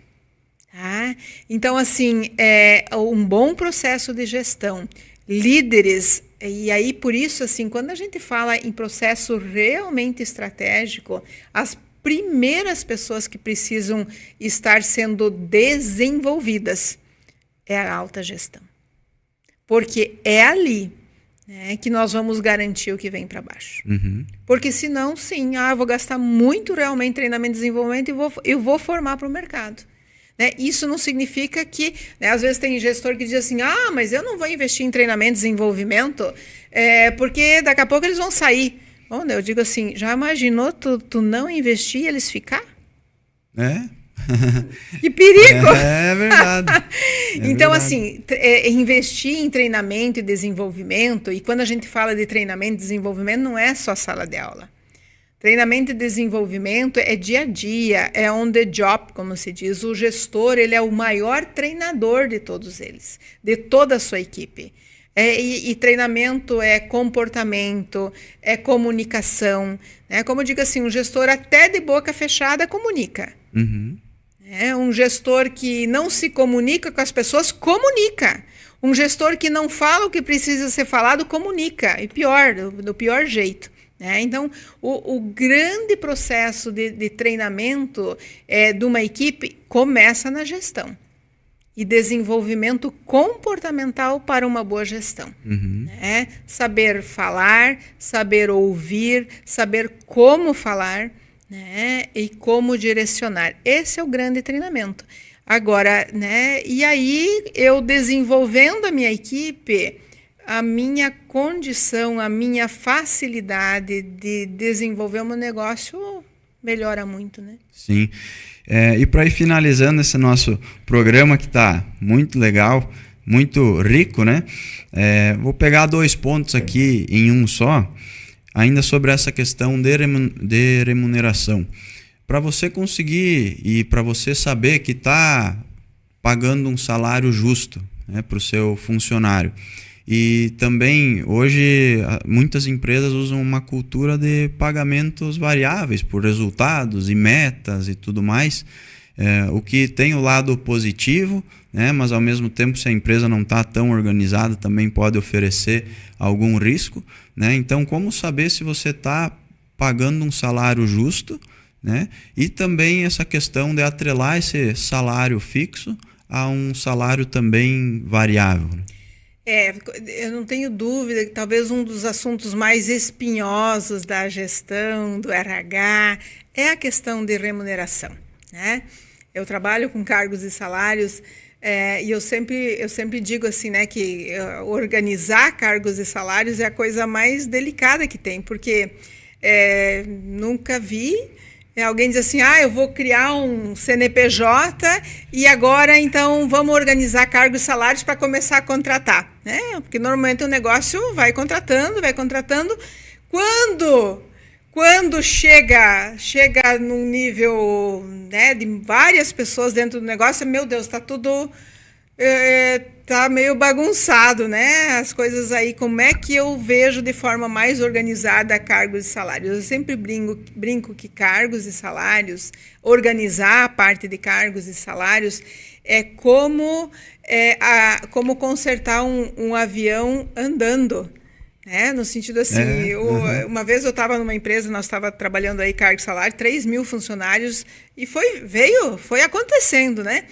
[SPEAKER 2] Tá? Então, assim, um bom processo de gestão, líderes, e aí por isso, assim, quando a gente fala em processo realmente estratégico, primeiras pessoas que precisam estar sendo desenvolvidas é a alta gestão. Porque é ali, né, que nós vamos garantir o que vem para baixo. Porque senão, sim, eu vou gastar muito realmente em treinamento e desenvolvimento e eu vou formar para o mercado. Né? Isso não significa que, né, às vezes tem gestor que diz assim, mas eu não vou investir em treinamento e desenvolvimento porque daqui a pouco eles vão sair. Bom, eu digo assim, já imaginou tu não investir e eles ficar? Que perigo!
[SPEAKER 1] É verdade.
[SPEAKER 2] Então, assim, investir em treinamento e desenvolvimento, e quando a gente fala de treinamento e desenvolvimento, não é só sala de aula. Treinamento e desenvolvimento é dia a dia, é on the job, como se diz. O gestor, ele é o maior treinador de todos eles, de toda a sua equipe. E treinamento é comportamento, é comunicação. Né? Como eu digo assim, um gestor até de boca fechada comunica. Um gestor que não se comunica com as pessoas, comunica. Um gestor que não fala o que precisa ser falado, comunica. E pior, do pior jeito. Então, o grande processo de treinamento de uma equipe começa na gestão. E desenvolvimento comportamental para uma boa gestão. Saber falar, saber ouvir, saber como falar, né? E como direcionar. Esse é o grande treinamento. Agora, né? E aí, eu desenvolvendo a minha equipe, a minha condição, a minha facilidade de desenvolver o meu negócio melhora muito, né?
[SPEAKER 1] Sim. E para ir finalizando esse nosso programa que está muito legal, muito rico, né? Vou pegar 2 pontos aqui em um só, ainda sobre essa questão de remuneração. Para você conseguir e para você saber que está pagando um salário justo, né, para o seu funcionário. E também, hoje, muitas empresas usam uma cultura de pagamentos variáveis por resultados e metas e tudo mais, o que tem o lado positivo, né? Mas, ao mesmo tempo, se a empresa não está tão organizada, também pode oferecer algum risco. Né? Então, como saber se você está pagando um salário justo, né? E também essa questão de atrelar esse salário fixo a um salário também variável, né?
[SPEAKER 2] Eu não tenho dúvida que talvez um dos assuntos mais espinhosos da gestão, do RH, é a questão de remuneração. Né? Eu trabalho com cargos e salários e eu sempre digo assim, né, que organizar cargos e salários é a coisa mais delicada que tem, porque nunca vi alguém dizer assim, eu vou criar um CNPJ e agora, então, vamos organizar cargos e salários para começar a contratar. Né? Porque, normalmente, o negócio vai contratando. Quando chega num nível, né, de várias pessoas dentro do negócio, meu Deus, está tudo... tá meio bagunçado, né? As coisas aí, como é que eu vejo de forma mais organizada cargos e salários? Eu sempre brinco que cargos e salários, organizar a parte de cargos e salários é como consertar um avião andando. Né? No sentido assim, uma vez eu estava numa empresa, nós estávamos trabalhando aí cargo e salário, 3.000 funcionários, e foi acontecendo, né?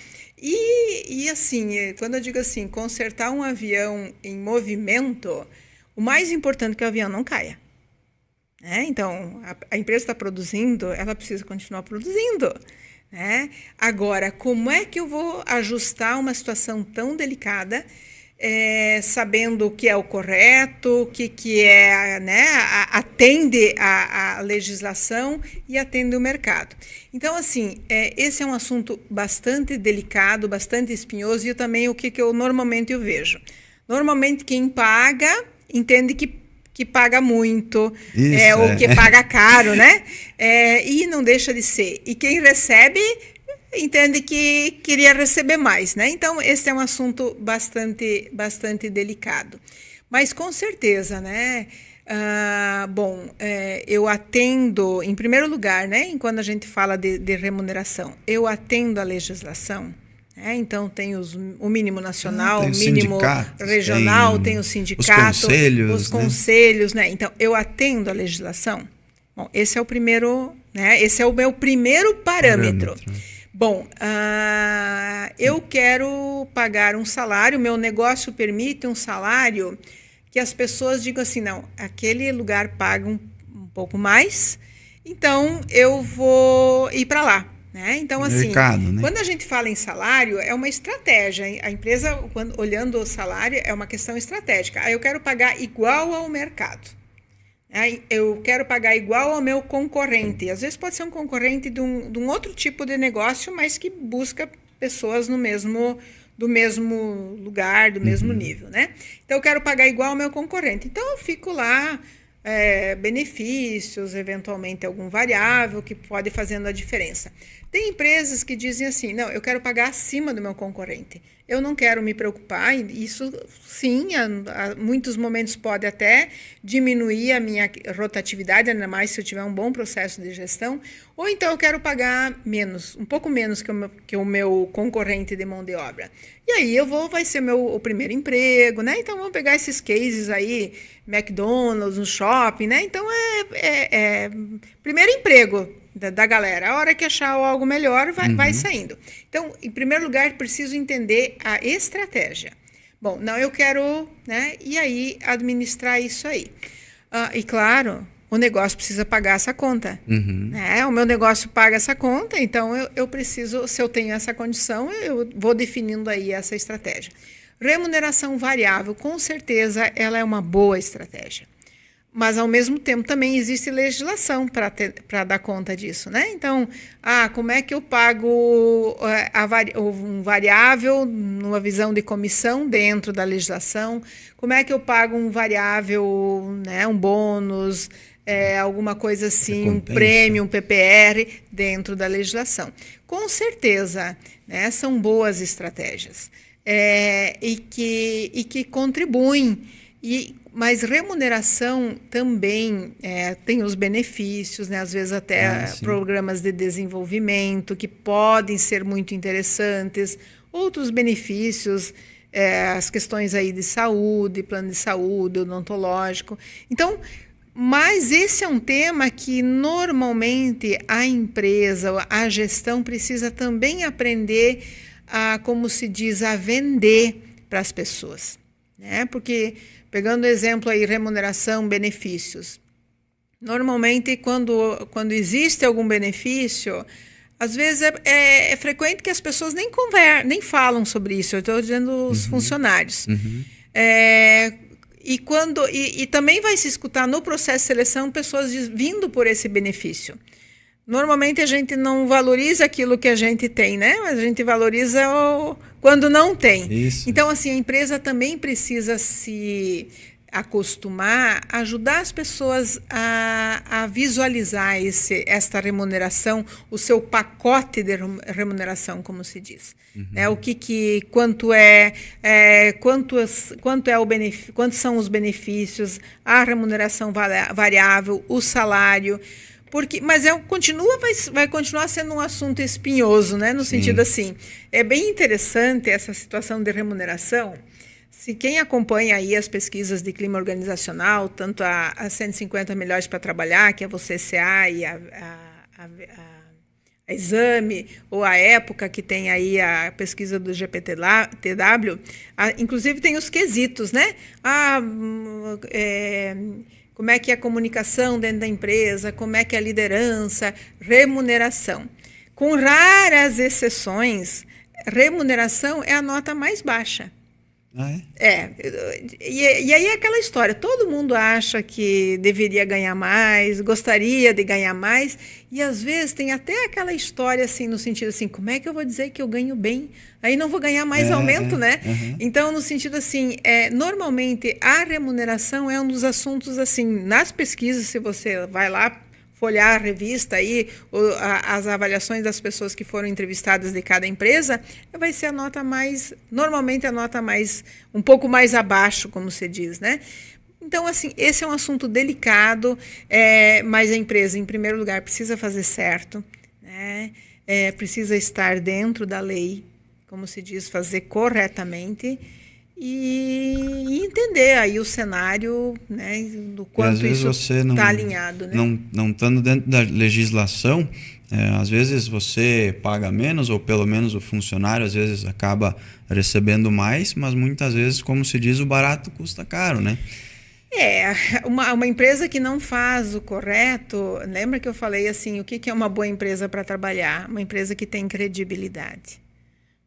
[SPEAKER 2] E assim, quando eu digo assim, consertar um avião em movimento, o mais importante é que o avião não caia. Né? Então, a empresa está produzindo, ela precisa continuar produzindo. Né? Agora, como é que eu vou ajustar uma situação tão delicada, sabendo o que é o correto, o que é, né, atende a legislação e atende o mercado. Então, assim, esse é um assunto bastante delicado, bastante espinhoso, e também o que eu normalmente vejo. Normalmente, quem paga entende que paga muito, ou que paga caro, né? E não deixa de ser. E quem recebe entende que queria receber mais, né? Então, esse é um assunto bastante delicado. Mas, com certeza, né? Eu atendo, em primeiro lugar, né? Quando a gente fala de remuneração, eu atendo a legislação. Né? Então, tem o mínimo nacional, o mínimo regional, tem o sindicato, os conselhos, né? Então, eu atendo a legislação. Bom, esse é o primeiro né? Esse é o meu primeiro parâmetro. Bom, eu quero pagar um salário, meu negócio permite um salário que as pessoas digam assim, não, aquele lugar paga um pouco mais, então eu vou ir para lá. Né? Então, assim,
[SPEAKER 1] Mercado, né?
[SPEAKER 2] Quando a gente fala em salário, é uma estratégia. A empresa, olhando o salário, é uma questão estratégica. Eu quero pagar igual ao mercado. Eu quero pagar igual ao meu concorrente. Às vezes pode ser um concorrente de um outro tipo de negócio, mas que busca pessoas do mesmo lugar, do mesmo nível. Né? Então, eu quero pagar igual ao meu concorrente. Então, eu fico lá, benefícios, eventualmente algum variável que pode fazendo a diferença. Tem empresas que dizem assim, não, eu quero pagar acima do meu concorrente. Eu não quero me preocupar, isso sim, a muitos momentos pode até diminuir a minha rotatividade, ainda mais se eu tiver um bom processo de gestão, ou então eu quero pagar menos, um pouco menos que o meu concorrente de mão de obra. E aí vai ser o primeiro emprego, né? Então vamos pegar esses cases aí, McDonald's, no shopping, né? Então primeiro emprego da galera. A hora que achar algo melhor, vai saindo. Então, em primeiro lugar, preciso entender a estratégia. Bom, não, eu quero, né? E aí, administrar isso aí. E claro, o negócio precisa pagar essa conta. Né? O meu negócio paga essa conta, então eu preciso, se eu tenho essa condição, eu vou definindo aí essa estratégia. Remuneração variável, com certeza, ela é uma boa estratégia. Mas, ao mesmo tempo, também existe legislação para dar conta disso, né? Então, como é que eu pago um variável numa visão de comissão dentro da legislação? Como é que eu pago um variável, né, um bônus, alguma coisa assim, um prêmio, um PPR dentro da legislação? Com certeza, né, são boas estratégias e que contribuem. Mas remuneração também tem os benefícios, né? Às vezes até programas de desenvolvimento que podem ser muito interessantes, outros benefícios, as questões aí de saúde, plano de saúde, odontológico. Então, mas esse é um tema que normalmente a empresa, a gestão precisa também aprender como se diz, a vender para as pessoas, né? Porque pegando o exemplo aí, remuneração, benefícios. Normalmente, quando existe algum benefício, às vezes é frequente que as pessoas nem falam sobre isso. Eu estou dizendo os funcionários. E também vai se escutar no processo de seleção pessoas vindo por esse benefício. Normalmente a gente não valoriza aquilo que a gente tem, né? Mas a gente valoriza quando não tem.
[SPEAKER 1] Isso.
[SPEAKER 2] Então, assim, a empresa também precisa se acostumar, ajudar as pessoas a visualizar esta remuneração, o seu pacote de remuneração, como se diz. Né? Quantos são os benefícios, a remuneração variável, o salário. Mas vai continuar sendo um assunto espinhoso, né? No sentido assim, é bem interessante essa situação de remuneração. Se quem acompanha aí as pesquisas de clima organizacional, tanto a 150 Melhores para Trabalhar, que é a CCA e a Exame, ou a Época, que tem aí a pesquisa do GPTW, inclusive tem os quesitos, né? Como é que é a comunicação dentro da empresa, como é que é a liderança, remuneração. Com raras exceções, remuneração é a nota mais baixa. E aí é aquela história, todo mundo acha que deveria ganhar mais, gostaria de ganhar mais, e às vezes tem até aquela história assim, no sentido assim, como é que eu vou dizer que eu ganho bem? Aí não vou ganhar mais aumento, né? Então, no sentido assim, normalmente a remuneração é um dos assuntos assim, nas pesquisas, se você vai lá folhear a revista aí, as avaliações das pessoas que foram entrevistadas de cada empresa, vai ser normalmente a nota mais, um pouco mais abaixo, como se diz, né? Então, assim, esse é um assunto delicado, mas a empresa, em primeiro lugar, precisa fazer certo, né? Precisa estar dentro da lei, como se diz, fazer corretamente. e entender aí o cenário, né, do quanto
[SPEAKER 1] vezes
[SPEAKER 2] isso
[SPEAKER 1] você
[SPEAKER 2] está alinhado, né?
[SPEAKER 1] Não estando dentro da legislação, às vezes você paga menos, ou pelo menos o funcionário às vezes acaba recebendo mais, mas muitas vezes, como se diz, o barato custa caro, né?
[SPEAKER 2] Uma empresa que não faz o correto, lembra que eu falei assim, o que é uma boa empresa para trabalhar? Uma empresa que tem credibilidade.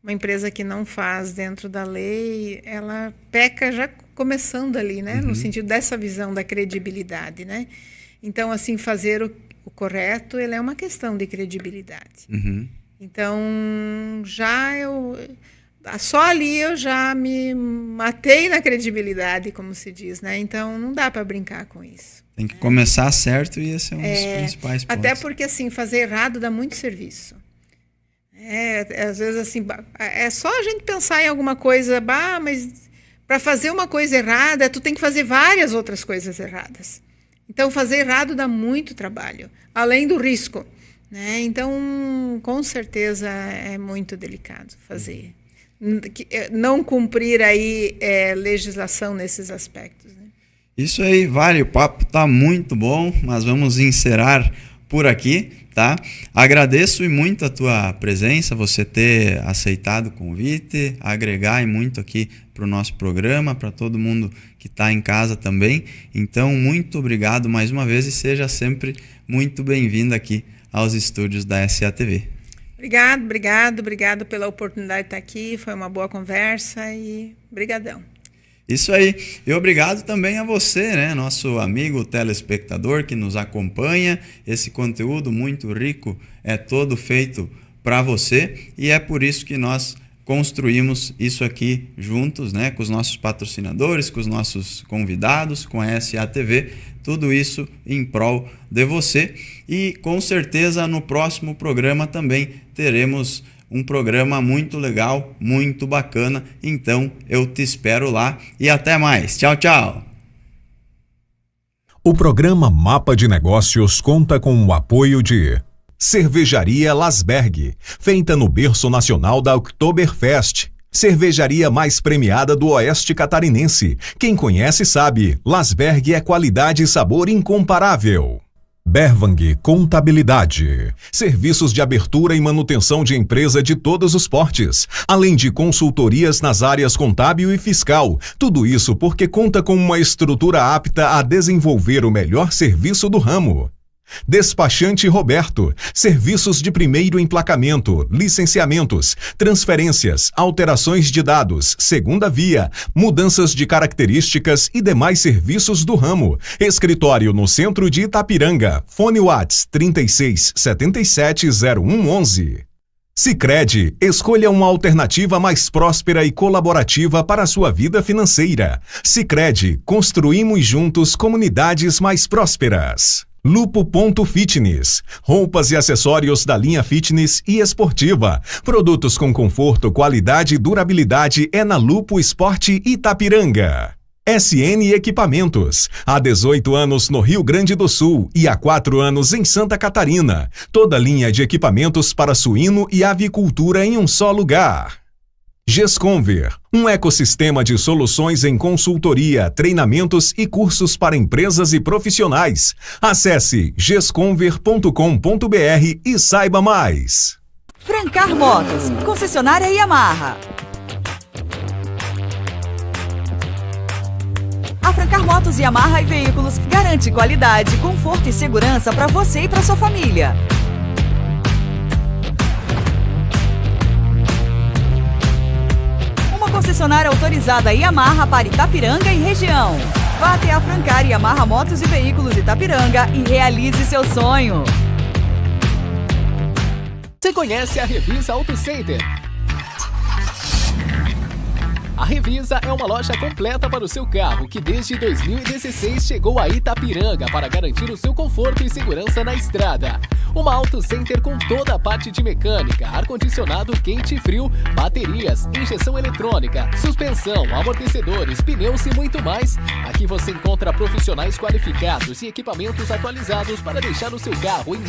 [SPEAKER 2] Uma empresa que não faz dentro da lei, ela peca já começando ali, né? No sentido dessa visão da credibilidade, né? Então, assim, fazer o correto, ele é uma questão de credibilidade. Então, só ali eu já me matei na credibilidade, como se diz, né? Então, não dá para brincar com isso.
[SPEAKER 1] Tem que começar certo e esse é um dos principais pontos.
[SPEAKER 2] Até porque, assim, fazer errado dá muito serviço. Às vezes, assim, é só a gente pensar em alguma coisa, mas para fazer uma coisa errada, tu tem que fazer várias outras coisas erradas. Então, fazer errado dá muito trabalho, além do risco, né? Então, com certeza, é muito delicado fazer. Não cumprir aí legislação nesses aspectos, né?
[SPEAKER 1] Isso aí, Vale, o papo tá muito bom, mas vamos encerrar por aqui, tá? Agradeço muito a tua presença, você ter aceitado o convite, agregar muito aqui para o nosso programa, para todo mundo que está em casa também. Então, muito obrigado mais uma vez e seja sempre muito bem-vindo aqui aos estúdios da SATV.
[SPEAKER 2] Obrigado pela oportunidade de estar aqui, foi uma boa conversa e brigadão.
[SPEAKER 1] Isso aí, e obrigado também a você, né, nosso amigo telespectador que nos acompanha. Esse conteúdo muito rico é todo feito para você e é por isso que nós construímos isso aqui juntos, né, com os nossos patrocinadores, com os nossos convidados, com a SATV, tudo isso em prol de você. E com certeza no próximo programa também teremos um programa muito legal, muito bacana. Então eu te espero lá e até mais. Tchau, tchau.
[SPEAKER 3] O programa Mapa de Negócios conta com o apoio de Cervejaria Lasberg, feita no berço nacional da Oktoberfest. Cervejaria mais premiada do Oeste Catarinense. Quem conhece sabe, Lasberg é qualidade e sabor incomparável. Bervang Contabilidade. Serviços de abertura e manutenção de empresa de todos os portes, além de consultorias nas áreas contábil e fiscal. Tudo isso porque conta com uma estrutura apta a desenvolver o melhor serviço do ramo. Despachante Roberto, serviços de primeiro emplacamento, licenciamentos, transferências, alterações de dados, segunda via, mudanças de características e demais serviços do ramo. Escritório no centro de Itapiranga. Fone Whats 36770111. Sicredi, escolha uma alternativa mais próspera e colaborativa para a sua vida financeira. Sicredi, construímos juntos comunidades mais prósperas. Lupo.fitness, roupas e acessórios da linha fitness e esportiva. Produtos com conforto, qualidade e durabilidade é na Lupo Esporte Itapiranga. SN Equipamentos, há 18 anos no Rio Grande do Sul e há 4 anos em Santa Catarina. Toda linha de equipamentos para suíno e avicultura em um só lugar. Gesconver, um ecossistema de soluções em consultoria, treinamentos e cursos para empresas e profissionais. Acesse gesconver.com.br e saiba mais.
[SPEAKER 4] Francar Motos, concessionária Yamaha. A Francar Motos Yamaha e Veículos garante qualidade, conforto e segurança para você e para sua família. Concessionária autorizada Yamaha para Itapiranga e região. Vá até a Francar Yamaha Motos e Veículos Itapiranga e realize seu sonho.
[SPEAKER 5] Você conhece a Revisa Auto Center? A Revisa é uma loja completa para o seu carro que desde 2016 chegou a Itapiranga para garantir o seu conforto e segurança na estrada. Uma Auto Center com toda a parte de mecânica, ar-condicionado quente e frio, baterias, injeção eletrônica, suspensão, amortecedores, pneus e muito mais. Aqui você encontra profissionais qualificados e equipamentos atualizados para deixar o seu carro em